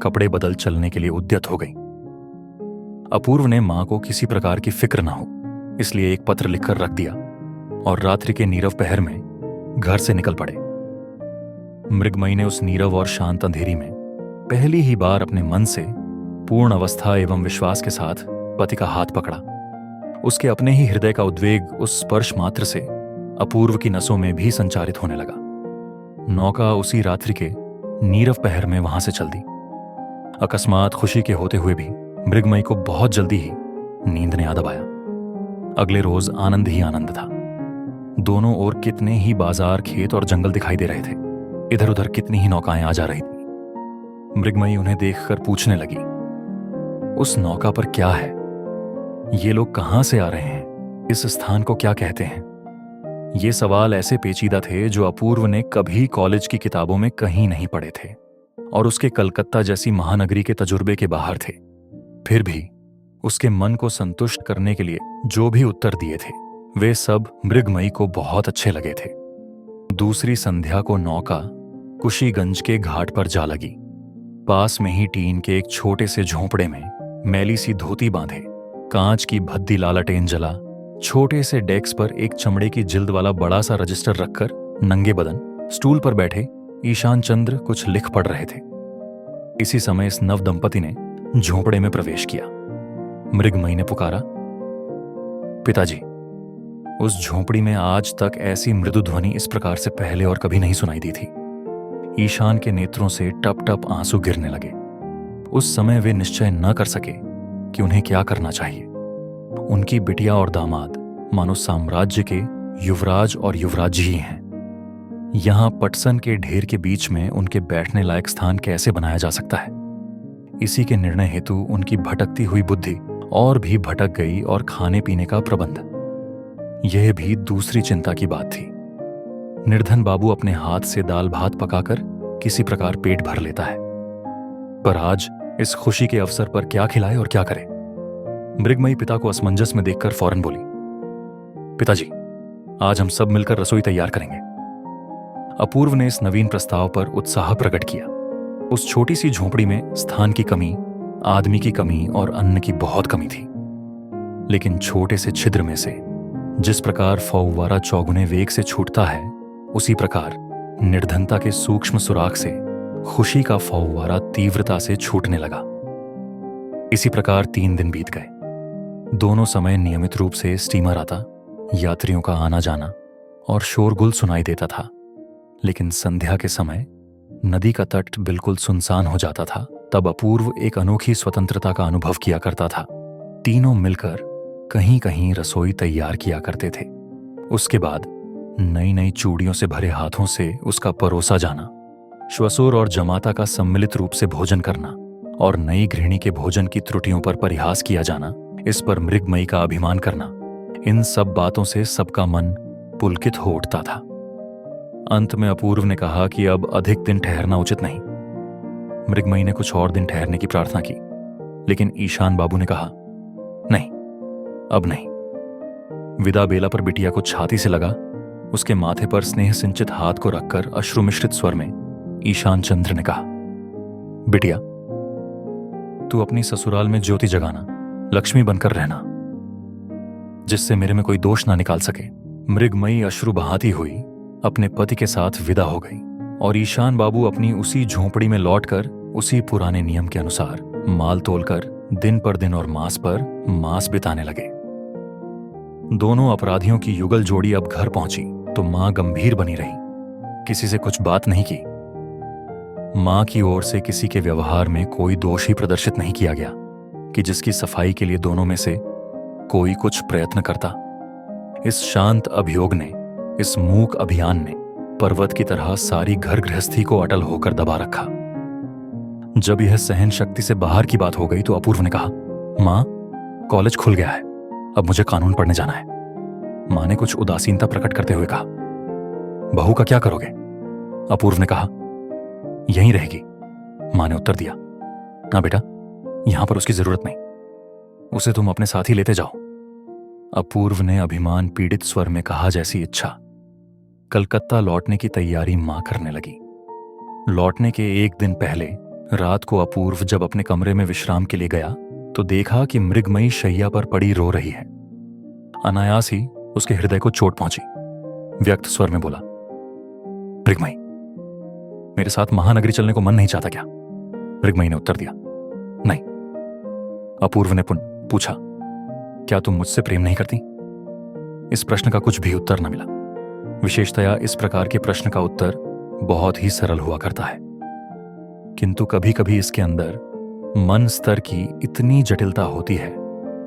कपड़े बदल चलने के लिए उद्यत हो गई। अपूर्व ने मां को किसी प्रकार की फिक्र न हो इसलिए एक पत्र लिखकर रख दिया और रात्रि के नीरव पहर में घर से निकल पड़े। मृगमयी ने उस नीरव और शांत अंधेरी में पहली ही बार अपने मन से पूर्ण अवस्था एवं विश्वास के साथ पति का हाथ पकड़ा। उसके अपने ही हृदय का उद्वेग उस स्पर्श मात्र से अपूर्व की नसों में भी संचारित होने लगा। नौका उसी रात्रि के नीरव पहर में वहां से चल दी। अकस्मात खुशी के होते हुए भी मृगमयी को बहुत जल्दी ही नींद ने आ दबाया। अगले रोज आनंद ही आनंद था। दोनों ओर कितने ही बाजार, खेत और जंगल दिखाई दे रहे थे। इधर उधर कितनी ही नौकाएं आ जा रही थी। मृगमयी उन्हें देखकर पूछने लगी, उस नौका पर क्या है? ये लोग कहां से आ रहे हैं? इस स्थान को क्या कहते हैं? ये सवाल ऐसे पेचीदा थे जो अपूर्व ने कभी कॉलेज की किताबों में कहीं नहीं पढ़े थे और उसके कलकत्ता जैसी महानगरी के तजुर्बे के बाहर थे। फिर भी उसके मन को संतुष्ट करने के लिए जो भी उत्तर दिए थे वे सब मृगमयी को बहुत अच्छे लगे थे। दूसरी संध्या को नौका कुशीगंज के घाट पर जा लगी। पास में ही टीन के एक छोटे से झोंपड़े में मैली सी धोती बांधे, कांच की भद्दी लालटेन जला, छोटे से डेस्क पर एक चमड़े की जिल्द वाला बड़ा सा रजिस्टर रखकर नंगे बदन स्टूल पर बैठे ईशान चंद्र कुछ लिख पढ़ रहे थे। इसी समय इस नव दंपति ने झोंपड़े में प्रवेश किया। मृगमयी ने पुकारा, पिताजी। उस झोंपड़ी में आज तक ऐसी मृदु ध्वनि इस प्रकार से पहले और कभी नहीं सुनाई दी थी। ईशान के नेत्रों से टप टप आंसू गिरने लगे। उस समय वे निश्चय न कर सके कि उन्हें क्या करना चाहिए। उनकी बिटिया और दामाद मानो साम्राज्य के युवराज और युवराजी ही हैं। यहां पटसन के ढेर के बीच में उनके बैठने लायक स्थान कैसे बनाया जा सकता है? इसी के निर्णय हेतु उनकी भटकती हुई बुद्धि और भी भटक गई और खाने पीने का प्रबंध, यह भी दूसरी चिंता की बात थी। निर्धन बाबू अपने हाथ से दाल भात पकाकर किसी प्रकार पेट भर लेता है, पर आज इस खुशी के अवसर पर क्या खिलाए और क्या करे? मृगमयी पिता को असमंजस में देखकर फौरन बोली, पिताजी, आज हम सब मिलकर रसोई तैयार करेंगे। अपूर्व ने इस नवीन प्रस्ताव पर उत्साह प्रकट किया। उस छोटी सी झोंपड़ी में स्थान की कमी, आदमी की कमी और अन्न की बहुत कमी थी, लेकिन छोटे से छिद्र में से जिस प्रकार फौवारा चौगुने वेग से छूटता है, उसी प्रकार निर्धनता के सूक्ष्म सुराख से खुशी का फौवारा तीव्रता से छूटने लगा। इसी प्रकार 3 दिन बीत गए। दोनों समय नियमित रूप से स्टीमर आता, यात्रियों का आना जाना और शोरगुल सुनाई देता था, लेकिन संध्या के समय नदी का तट बिल्कुल सुनसान हो जाता था। तब अपूर्व एक अनोखी स्वतंत्रता का अनुभव किया करता था। तीनों मिलकर कहीं कहीं रसोई तैयार किया करते थे। उसके बाद नई नई चूड़ियों से भरे हाथों से उसका परोसा जाना, श्वसुर और जमाता का सम्मिलित रूप से भोजन करना और नई गृहिणी के भोजन की त्रुटियों पर परिहास किया जाना, इस पर मृगमयी का अभिमान करना, इन सब बातों से सबका मन पुलकित हो उठता था। अंत में अपूर्व ने कहा कि अब अधिक दिन ठहरना उचित नहीं। मृगमयी ने कुछ और दिन ठहरने की प्रार्थना की, लेकिन ईशान बाबू ने कहा, नहीं, अब नहीं। विदा बेला पर बिटिया को छाती से लगा, उसके माथे पर स्नेह सिंचित हाथ को रखकर अश्रु मिश्रित स्वर में ईशान चंद्र ने कहा, बिटिया, तू अपनी ससुराल में ज्योति जगाना, लक्ष्मी बनकर रहना, जिससे मेरे में कोई दोष ना निकाल सके। मृगमयी अश्रु बहाती हुई अपने पति के साथ विदा हो गई और ईशान बाबू अपनी उसी झोंपड़ी में लौटकर उसी पुराने नियम के अनुसार माल तोलकर दिन पर दिन और मास पर मास बिताने लगे। दोनों अपराधियों की युगल जोड़ी अब घर पहुंची तो मां गंभीर बनी रही, किसी से कुछ बात नहीं की। मां की ओर से किसी के व्यवहार में कोई दोष ही प्रदर्शित नहीं किया गया कि जिसकी सफाई के लिए दोनों में से कोई कुछ प्रयत्न करता। इस शांत अभियोग ने, इस मूक अभियान ने पर्वत की तरह सारी घर गृहस्थी को अटल होकर दबा रखा। जब यह सहन शक्ति से बाहर की बात हो गई तो अपूर्व ने कहा, मां, कॉलेज खुल गया है, अब मुझे कानून पढ़ने जाना है। मां ने कुछ उदासीनता प्रकट करते हुए कहा, बहू का क्या करोगे? अपूर्व ने कहा, यहीं रहेगी। मां ने उत्तर दिया, ना बेटा, यहां पर उसकी जरूरत नहीं, उसे तुम अपने साथ ही लेते जाओ। अपूर्व ने अभिमान पीड़ित स्वर में कहा, जैसी इच्छा। कलकत्ता लौटने की तैयारी मां करने लगी। लौटने के एक दिन पहले रात को अपूर्व जब अपने कमरे में विश्राम के लिए गया तो देखा कि मृगमयी शैया पर पड़ी रो रही है। अनायास ही उसके हृदय को चोट पहुंची। व्यक्त स्वर में बोला, मृगमयी, मेरे साथ महानगरी चलने को मन नहीं चाहता क्या? मृगमयी ने उत्तर दिया, नहीं। अपूर्व ने पुनः पूछा, क्या तुम मुझसे प्रेम नहीं करती? इस प्रश्न का कुछ भी उत्तर न मिला। विशेषतया इस प्रकार के प्रश्न का उत्तर बहुत ही सरल हुआ करता है, किंतु कभी कभी इसके अंदर मन स्तर की इतनी जटिलता होती है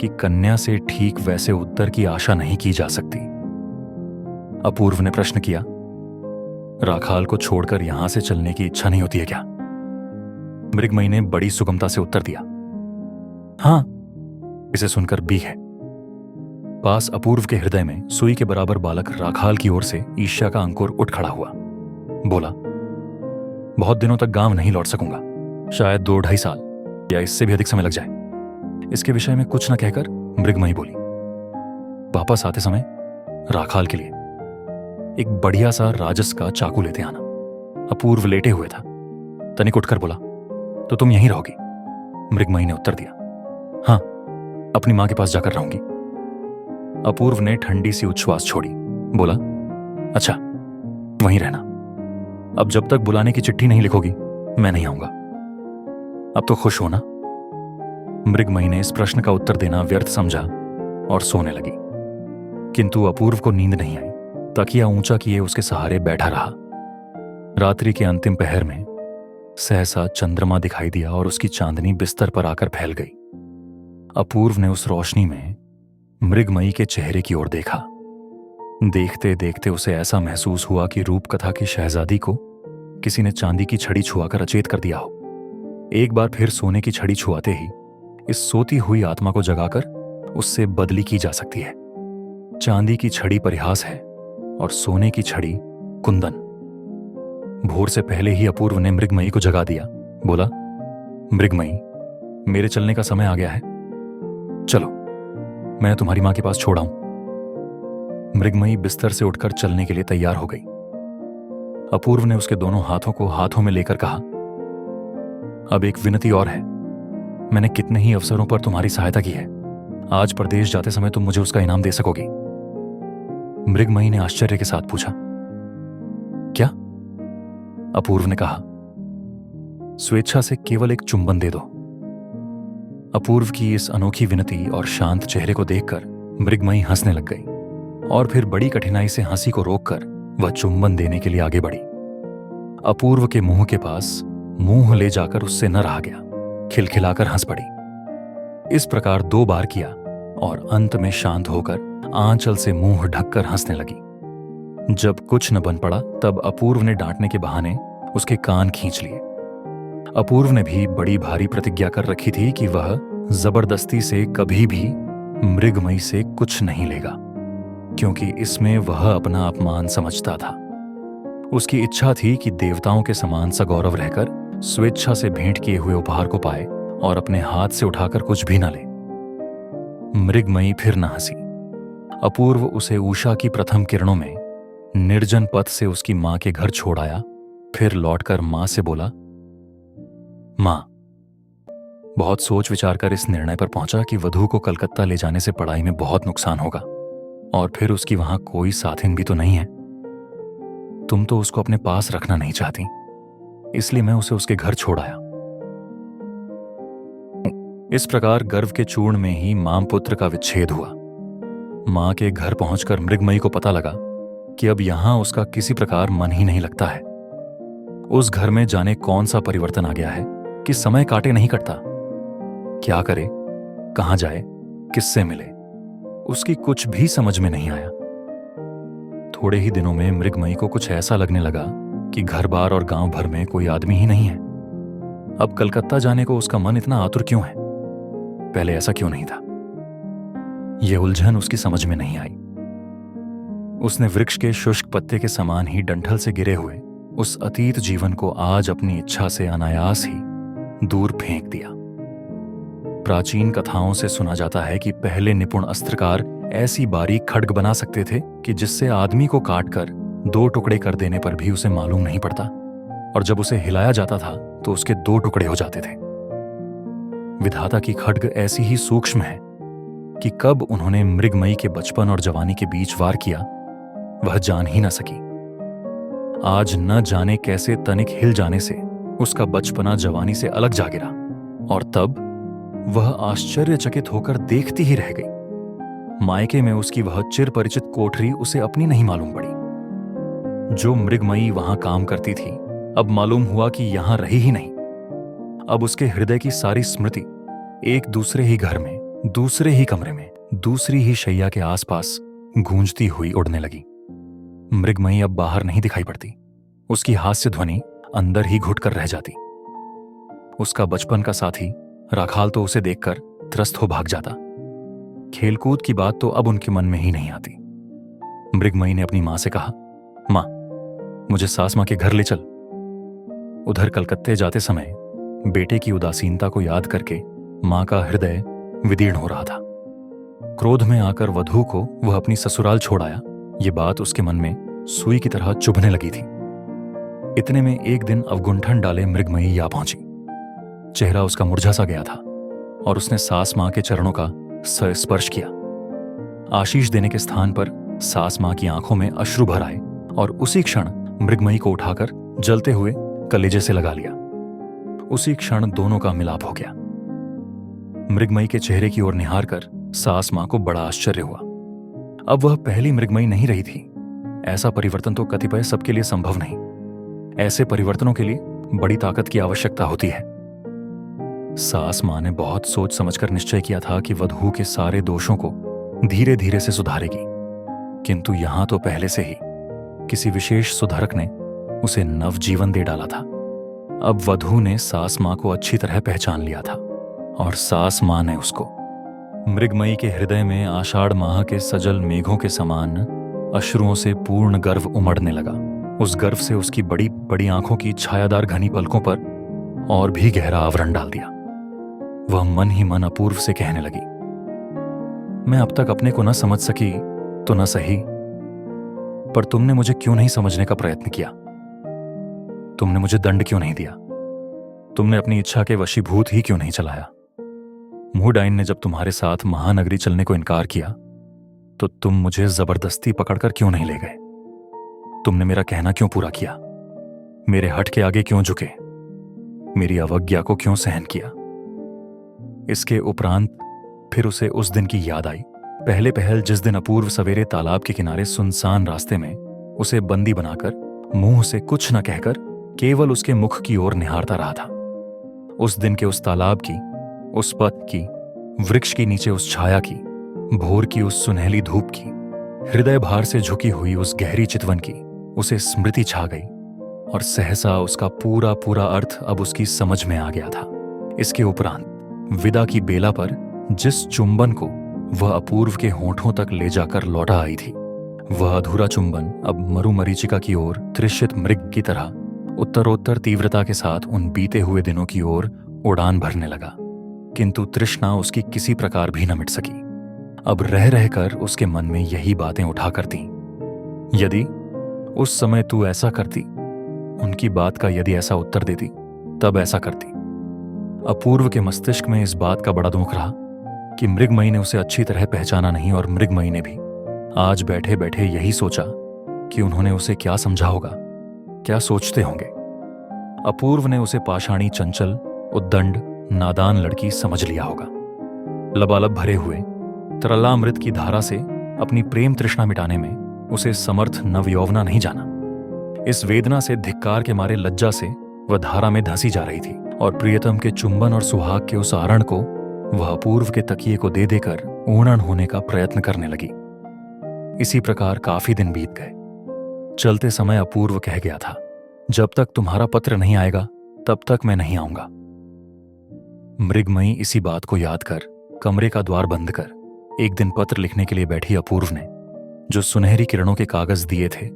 कि कन्या से ठीक वैसे उत्तर की आशा नहीं की जा सकती। अपूर्व ने प्रश्न किया, राखाल को छोड़कर यहां से चलने की इच्छा नहीं होती है क्या? मृगमयी ने बड़ी सुगमता से उत्तर दिया, हां। इसे सुनकर बीक है। पास अपूर्व के हृदय में सुई के बराबर बालक राखाल की ओर से ईर्ष्या का अंकुर उठ खड़ा हुआ। बोला, बहुत दिनों तक गांव नहीं लौट सकूंगा, शायद 2-2.5 साल या इससे भी अधिक समय लग जाए। इसके विषय में कुछ न कहकर मृगमयी बोली, वापस आते समय राखाल के लिए एक बढ़िया सा राजस का चाकू लेते आना। अपूर्व लेटे हुए था, तनिक उठकर बोला, तो तुम यहीं रहोगी? मृगमयी ने उत्तर दिया, हां, अपनी मां के पास जाकर रहूंगी। अपूर्व ने ठंडी सी उच्छ्वास छोड़ी, बोला, अच्छा, वहीं रहना। अब जब तक बुलाने की चिट्ठी नहीं लिखोगी मैं नहीं आऊंगा। अब तो खुश हो ना? मृगमयी ने इस प्रश्न का उत्तर देना व्यर्थ समझा और सोने लगी, किंतु अपूर्व को नींद नहीं आई। तकिया ऊंचा किए उसके सहारे बैठा रहा। रात्रि के अंतिम पहर में सहसा चंद्रमा दिखाई दिया और उसकी चांदनी बिस्तर पर आकर फैल गई। अपूर्व ने उस रोशनी में मृगमयी के चेहरे की ओर देखा। देखते देखते उसे ऐसा महसूस हुआ कि रूप कथा की शहजादी को किसी ने चांदी की छड़ी छुआकर अचेत कर दिया हो। एक बार फिर सोने की छड़ी छुआते ही इस सोती हुई आत्मा को जगाकर उससे बदली की जा सकती है। चांदी की छड़ी परिहास है और सोने की छड़ी कुंदन। भोर से पहले ही अपूर्व ने मृगमयी को जगा दिया। बोला, मृगमयी, मेरे चलने का समय आ गया है, चलो मैं तुम्हारी मां के पास छोड़ आऊं। मृगमयी बिस्तर से उठकर चलने के लिए तैयार हो गई। अपूर्व ने उसके दोनों हाथों को हाथों में लेकर कहा, अब एक विनती और है। मैंने कितने ही अवसरों पर तुम्हारी सहायता की है, आज प्रदेश जाते समय तुम मुझे उसका इनाम दे सकोगी? मृगमयी ने आश्चर्य के साथ पूछा, क्या? अपूर्व ने कहा, स्वेच्छा से केवल एक चुंबन दे दो। अपूर्व की इस अनोखी विनती और शांत चेहरे को देखकर मृगमयी हंसने लग गई और फिर बड़ी कठिनाई से हंसी को रोककर वह चुंबन देने के लिए आगे बढ़ी। अपूर्व के मुंह के पास मुंह ले जाकर उससे न रहा गया, खिलखिलाकर हंस पड़ी। इस प्रकार 2 बार किया और अंत में शांत होकर आंचल से मुंह ढककर हंसने लगी। जब कुछ न बन पड़ा तब अपूर्व ने डांटने के बहाने उसके कान खींच लिए। अपूर्व ने भी बड़ी भारी प्रतिज्ञा कर रखी थी कि वह जबरदस्ती से कभी भी मृगमयी से कुछ नहीं लेगा, क्योंकि इसमें वह अपना अपमान समझता था। उसकी इच्छा थी कि देवताओं के समान सगौरव रहकर स्वेच्छा से भेंट किए हुए उपहार को पाए और अपने हाथ से उठाकर कुछ भी न ले। मृगमयी फिर न हंसी। अपूर्व उसे उषा की प्रथम किरणों में निर्जन पथ से उसकी मां के घर छोड़ आया। फिर लौटकर मां से बोला, मां, बहुत सोच विचार कर इस निर्णय पर पहुंचा कि वधू को कलकत्ता ले जाने से पढ़ाई में बहुत नुकसान होगा और फिर उसकी वहां कोई साथिन भी तो नहीं है। तुम तो उसको अपने पास रखना नहीं चाहती, इसलिए मैं उसे उसके घर छोड़ आया। इस प्रकार गर्व के चूर्ण में ही मां पुत्र का विच्छेद हुआ। मां के घर पहुंचकर मृगमयी को पता लगा कि अब यहां उसका किसी प्रकार मन ही नहीं लगता है। उस घर में जाने कौन सा परिवर्तन आ गया है कि समय काटे नहीं कटता। क्या करे, कहां जाए, किससे मिले, उसकी कुछ भी समझ में नहीं आया। थोड़े ही दिनों में मृगमयी को कुछ ऐसा लगने लगा कि घर बार और गांव भर में कोई आदमी ही नहीं है। अब कलकत्ता जाने को उसका मन इतना आतुर क्यों है? पहले ऐसा क्यों नहीं था? यह उलझन उसकी समझ में नहीं आई। उसने वृक्ष के शुष्क पत्ते के समान ही डंठल से गिरे हुए उस अतीत जीवन को आज अपनी इच्छा से अनायास ही दूर फेंक दिया। प्राचीन कथाओं से सुना जाता है कि पहले निपुण अस्त्रकार ऐसी बारीक खड्ग बना सकते थे कि जिससे आदमी को काटकर 2 टुकड़े कर देने पर भी उसे मालूम नहीं पड़ता, और जब उसे हिलाया जाता था तो उसके 2 टुकड़े हो जाते थे। विधाता की खड्ग ऐसी ही सूक्ष्म है कि कब उन्होंने मृगमयी के बचपन और जवानी के बीच वार किया, वह जान ही न सकी। आज न जाने कैसे तनिक हिल जाने से उसका बचपना जवानी से अलग जा गिरा, और तब वह आश्चर्यचकित होकर देखती ही रह गई। मायके में उसकी वह चिर परिचित कोठरी उसे अपनी नहीं मालूम पड़ी। जो मृगमयी वहां काम करती थी, अब मालूम हुआ कि यहां रही ही नहीं। अब उसके हृदय की सारी स्मृति एक दूसरे ही घर में, दूसरे ही कमरे में, दूसरी ही शैया के आसपास गूंजती हुई उड़ने लगी। मृगमयी अब बाहर नहीं दिखाई पड़ती। उसकी हास्य ध्वनि अंदर ही घुट कर रह जाती। उसका बचपन का साथी राखाल तो उसे देखकर त्रस्त हो भाग जाता। खेलकूद की बात तो अब उनके मन में ही नहीं आती। मृगमयी ने अपनी मां से कहा, मां, मुझे सास मां के घर ले चल। उधर कलकत्ते जाते समय बेटे की उदासीनता को याद करके मां का हृदय विदीर्ण हो रहा था। क्रोध में आकर वधू को वह अपनी ससुराल छोड़ आया, ये बात उसके मन में सुई की तरह चुभने लगी थी। इतने में एक दिन अवगुंठन डाले मृगमयी आ पहुंची। चेहरा उसका मुरझा सा गया था और उसने सास मां के चरणों का स्पर्श किया। आशीष देने के स्थान पर सास मां की आंखों में अश्रु भर आए और उसी क्षण मृगमयी को उठाकर जलते हुए कलेजे से लगा लिया। उसी क्षण दोनों का मिलाप हो गया। मृगमयी के चेहरे की ओर निहार कर सास मां को बड़ा आश्चर्य हुआ। अब वह पहली मृगमयी नहीं रही थी। ऐसा परिवर्तन तो कतिपय सबके लिए संभव नहीं। ऐसे परिवर्तनों के लिए बड़ी ताकत की आवश्यकता होती है। सास मां ने बहुत सोच समझकर निश्चय किया था कि वधू के सारे दोषों को धीरे धीरे से सुधारेगी, किंतु यहां तो पहले से ही किसी विशेष सुधारक ने उसे नवजीवन दे डाला था। अब वधू ने सास मां को अच्छी तरह पहचान लिया था और सास मां ने उसको। मृगमयी के हृदय में आषाढ़ माह के सजल मेघों के समान अश्रुओं से पूर्ण गर्व उमड़ने लगा। उस गर्व से उसकी बड़ी बड़ी आंखों की छायादार घनी पलकों पर और भी गहरा आवरण डाल दिया। वह मन ही मन अपूर्व से कहने लगी, मैं अब तक अपने को न समझ सकी तो न सही, पर तुमने मुझे क्यों नहीं समझने का प्रयत्न किया? तुमने मुझे दंड क्यों नहीं दिया? तुमने अपनी इच्छा के वशीभूत ही क्यों नहीं चलाया? मुहडाइन ने जब तुम्हारे साथ महानगरी चलने को इनकार किया तो तुम मुझे जबरदस्ती पकड़कर क्यों नहीं ले गए? तुमने मेरा कहना क्यों पूरा किया? मेरे हठ के आगे क्यों झुके? मेरी अवज्ञा को क्यों सहन किया? इसके उपरांत फिर उसे उस दिन की याद आई। पहले पहल जिस दिन अपूर्व सवेरे तालाब के किनारे सुनसान रास्ते में उसे बंदी बनाकर मुंह से कुछ न कहकर केवल उसके मुख की ओर निहारता रहा था। उस दिन के उस तालाब की, उस पथ की, वृक्ष के नीचे उस छाया की, भोर की उस सुनहली धूप की, हृदय भार से झुकी हुई उस गहरी चितवन की उसे स्मृति छा गई और सहसा उसका पूरा पूरा अर्थ अब उसकी समझ में आ गया था। इसके उपरांत विदा की बेला पर जिस चुंबन को वह अपूर्व के होठों तक ले जाकर लौटा आई थी, वह अधूरा चुंबन अब मरुमरीचिका की ओर त्रिषित मृग की तरह उत्तरोत्तर तीव्रता के साथ उन बीते हुए दिनों की ओर उड़ान भरने लगा। किंतु तृष्णा उसकी किसी प्रकार भी न मिट सकी। अब रह रहकर उसके मन में यही बातें उठा करती, यदि उस समय तू ऐसा करती, उनकी बात का यदि ऐसा उत्तर देती, तब ऐसा करती। अपूर्व के मस्तिष्क में इस बात का बड़ा दुख रहा कि मृगमयी ने उसे अच्छी तरह पहचाना नहीं, और मृगमयी ने भी आज बैठे बैठे यही सोचा कि उन्होंने उसे क्या समझा होगा, क्या सोचते होंगे। अपूर्व ने उसे पाषाणी, चंचल, उद्दंड, नादान लड़की समझ लिया होगा। लबालब भरे हुए तरलामृत की धारा से अपनी प्रेम तृष्णा मिटाने में उसे समर्थ नवयौवना नहीं जाना। इस वेदना से धिक्कार के मारे लज्जा से वह धारा में धंसी जा रही थी और प्रियतम के चुंबन और सुहाग के उस आरण को वह अपूर्व के तकिए को दे देकर ऊर्णन होने का प्रयत्न करने लगी। इसी प्रकार काफी दिन बीत गए। चलते समय अपूर्व कह गया था, जब तक तुम्हारा पत्र नहीं आएगा तब तक मैं नहीं आऊंगा। मृगमयी इसी बात को याद कर कमरे का द्वार बंद कर एक दिन पत्र लिखने के लिए बैठी अपूर्व ने जो सुनहरी किरणों के कागज दिए थे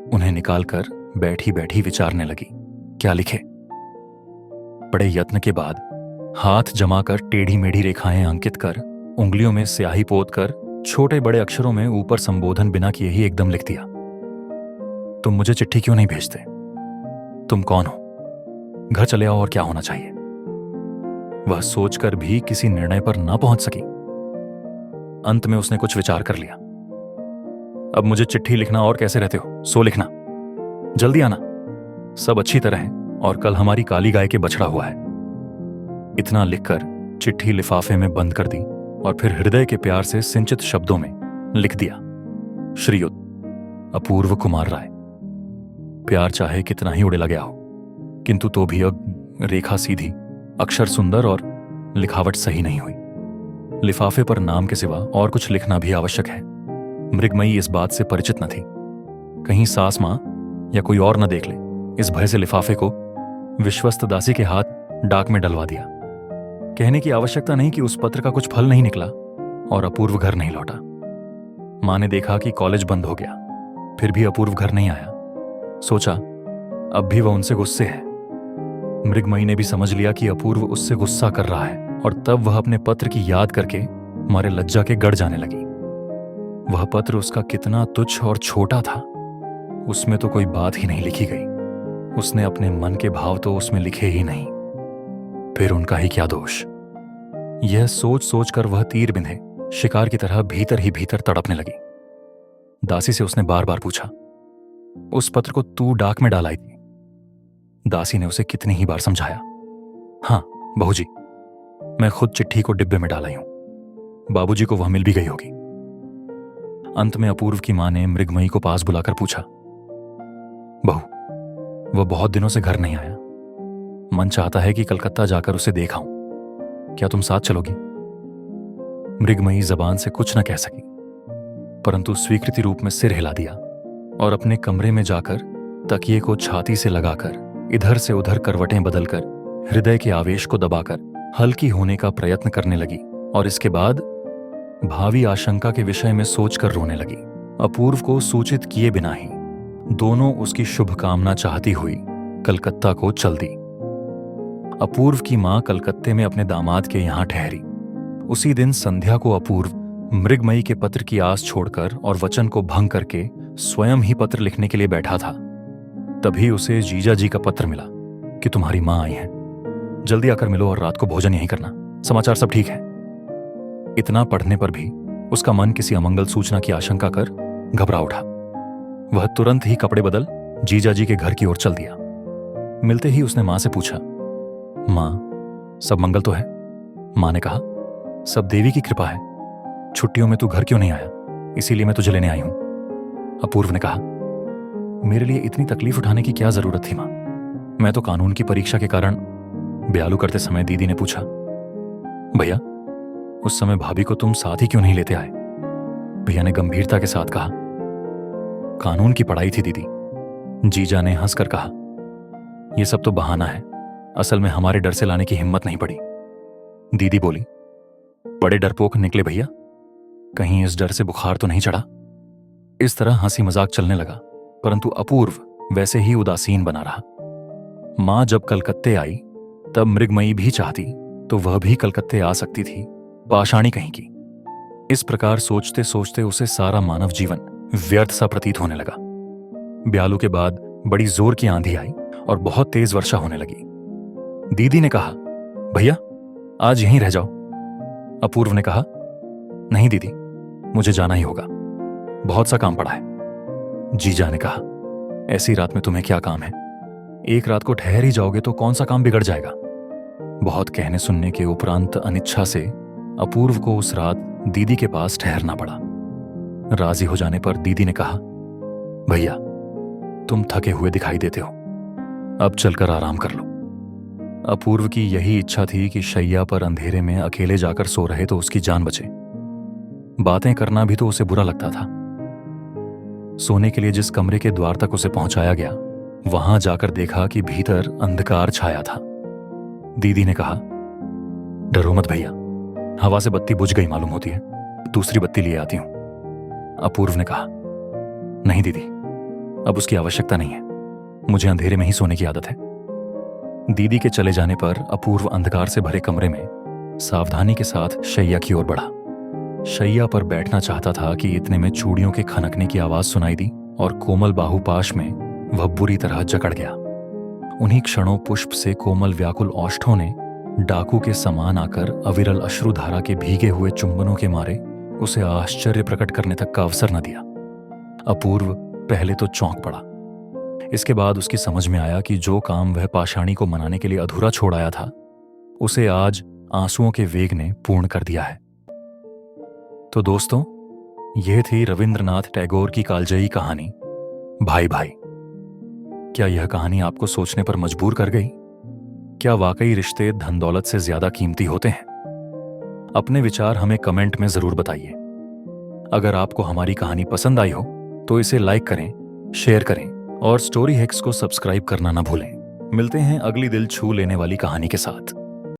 उन्हें निकालकर बैठी बैठी विचारने लगी, क्या लिखे। बड़े यत्न के बाद हाथ जमाकर टेढ़ी मेढ़ी रेखाएं अंकित कर उंगलियों में स्याही पोत कर छोटे बड़े अक्षरों में ऊपर संबोधन बिना किए ही एकदम लिख दिया, तुम मुझे चिट्ठी क्यों नहीं भेजते? तुम कौन हो? घर चले आओ और क्या होना चाहिए। वह सोचकर भी किसी निर्णय पर ना पहुंच सकी। अंत में उसने कुछ विचार कर लिया, अब मुझे चिट्ठी लिखना और कैसे रहते हो सो लिखना, जल्दी आना, सब अच्छी तरह है और कल हमारी काली गाय के बछड़ा हुआ है। इतना लिखकर चिट्ठी लिफाफे में बंद कर दी और फिर हृदय के प्यार से सिंचित शब्दों में लिख दिया, श्रीयुत अपूर्व कुमार राय। प्यार चाहे कितना ही उड़ेला गया हो किंतु तो भी अब रेखा सीधी, अक्षर सुंदर और लिखावट सही नहीं हुई। लिफाफे पर नाम के सिवा और कुछ लिखना भी आवश्यक है। मृगमयी इस बात से परिचित न थी, कहीं सास मां या कोई और न देख ले, इस भय से लिफाफे को विश्वस्त दासी के हाथ डाक में डलवा दिया। कहने की आवश्यकता नहीं कि उस पत्र का कुछ फल नहीं निकला और अपूर्व घर नहीं लौटा। मां ने देखा कि कॉलेज बंद हो गया, फिर भी अपूर्व घर नहीं आया। सोचा अब भी वह उनसे गुस्से है। मृगमयी ने भी समझ लिया कि अपूर्व उससे गुस्सा कर रहा है और तब वह अपने पत्र की याद करके मारे लज्जा के गड़ जाने लगी। वह पत्र उसका कितना तुच्छ और छोटा था, उसमें तो कोई बात ही नहीं लिखी गई। उसने अपने मन के भाव तो उसमें लिखे ही नहीं, फिर उनका ही क्या दोष। यह सोच सोच कर वह तीर बिंधे शिकार की तरह भीतर ही भीतर तड़पने लगी। दासी से उसने बार बार पूछा, उस पत्र को तू डाक में डालाई थी? दासी ने उसे कितनी ही बार समझाया, हां बहू जी, मैं खुद चिट्ठी को डिब्बे में डालाई हूं, बाबूजी को वह मिल भी गई होगी। अंत में अपूर्व की मां ने मृगमयी को पास बुलाकर पूछा, बहू वह बहुत दिनों से घर नहीं आया, मन चाहता है कि कलकत्ता जाकर उसे देख आऊं, क्या तुम साथ चलोगी? मृगमयी जबान से कुछ न कह सकी, परंतु स्वीकृति रूप में सिर हिला दिया और अपने कमरे में जाकर तकिए को छाती से लगाकर इधर से उधर करवटें बदलकर हृदय के आवेश को दबाकर हल्की होने का प्रयत्न करने लगी और इसके बाद भावी आशंका के विषय में सोचकर रोने लगी। अपूर्व को सूचित किए बिना ही दोनों उसकी शुभकामना चाहती हुई कलकत्ता को चल दी। अपूर्व की मां कलकत्ते में अपने दामाद के यहां ठहरी। उसी दिन संध्या को अपूर्व मृगमयी के पत्र की आस छोड़कर और वचन को भंग करके स्वयं ही पत्र लिखने के लिए बैठा था। तभी उसे जीजा जी का पत्र मिला कि तुम्हारी मां आई है, जल्दी आकर मिलो और रात को भोजन यहीं करना, समाचार सब ठीक है। इतना पढ़ने पर भी उसका मन किसी अमंगल सूचना की आशंका कर घबरा उठा। वह तुरंत ही कपड़े बदल जीजा जी के घर की ओर चल दिया। मिलते ही उसने मां से पूछा, मां सब मंगल तो है? मां ने कहा, सब देवी की कृपा है, छुट्टियों में तू घर क्यों नहीं आया, इसीलिए मैं तुझे लेने आई हूं। अपूर्व ने कहा, मेरे लिए इतनी तकलीफ उठाने की क्या जरूरत थी मां, मैं तो कानून की परीक्षा के कारण। ब्यालू करते समय दीदी ने पूछा, भैया उस समय भाभी को तुम साथ ही क्यों नहीं लेते आए? भैया ने गंभीरता के साथ कहा, कानून की पढ़ाई थी दीदी। जीजा ने हंसकर कहा, यह सब तो बहाना है, असल में हमारे डर से लाने की हिम्मत नहीं पड़ी। दीदी बोली, बड़े डरपोक निकले भैया, कहीं इस डर से बुखार तो नहीं चढ़ा? इस तरह हंसी मजाक चलने लगा, परंतु अपूर्व वैसे ही उदासीन बना रहा। मां जब कलकत्ते आई तब मृगमयी भी चाहती तो वह भी कलकत्ते आ सकती थी, पाषाणी कहीं की। इस प्रकार सोचते सोचते उसे सारा मानव जीवन व्यर्थ सा प्रतीत होने लगा। ब्यालू के बाद बड़ी जोर की आंधी आई और बहुत तेज वर्षा होने लगी। दीदी ने कहा, भैया आज यहीं रह जाओ। अपूर्व ने कहा, नहीं दीदी, मुझे जाना ही होगा, बहुत सा काम पड़ा है। जीजा ने कहा, ऐसी रात में तुम्हें क्या काम है, एक रात को ठहर ही जाओगे तो कौन सा काम बिगड़ जाएगा। बहुत कहने सुनने के उपरांत अनिच्छा से अपूर्व को उस रात दीदी के पास ठहरना पड़ा। राजी हो जाने पर दीदी ने कहा, भैया तुम थके हुए दिखाई देते हो, अब चलकर आराम कर लो। अपूर्व की यही इच्छा थी कि शैया पर अंधेरे में अकेले जाकर सो रहे तो उसकी जान बचे। बातें करना भी तो उसे बुरा लगता था। सोने के लिए जिस कमरे के द्वार तक उसे पहुंचाया गया, वहां जाकर देखा कि भीतर अंधकार छाया था। दीदी ने कहा, डरो मत भैया, हवा से बत्ती बुझ गई मालूम होती है, दूसरी बत्ती लिए आती हूं। अपूर्व ने कहा, नहीं दीदी, अब उसकी आवश्यकता नहीं है, मुझे अंधेरे में ही सोने की आदत है। दीदी के चले जाने पर अपूर्व अंधकार से भरे कमरे में सावधानी के साथ शैया की ओर बढ़ा। शैया पर बैठना चाहता था कि इतने में चूड़ियों के खनकने की आवाज सुनाई दी और कोमल बाहुपाश में वह बुरी तरह जकड़ गया। उन्हीं क्षणों पुष्प से कोमल व्याकुल ओष्ठों ने डाकू के समान आकर अविरल अश्रुधारा के भीगे हुए चुंबनों के मारे उसे आश्चर्य प्रकट करने तक का अवसर न दिया। अपूर्व पहले तो चौंक पड़ा। इसके बाद उसकी समझ में आया कि जो काम वह पाषाणी को मनाने के लिए अधूरा छोड़ आया था, उसे आज आंसुओं के वेग ने पूर्ण कर दिया है। तो दोस्तों, यह थी रविंद्रनाथ टैगोर की कालजयी कहानी भाई भाई। क्या यह कहानी आपको सोचने पर मजबूर कर गई? क्या वाकई रिश्ते धन दौलत से ज्यादा कीमती होते हैं? अपने विचार हमें कमेंट में जरूर बताइए। अगर आपको हमारी कहानी पसंद आई हो तो इसे लाइक करें, शेयर करें और स्टोरी हेक्स को सब्सक्राइब करना ना भूलें। मिलते हैं अगली दिल छू लेने वाली कहानी के साथ।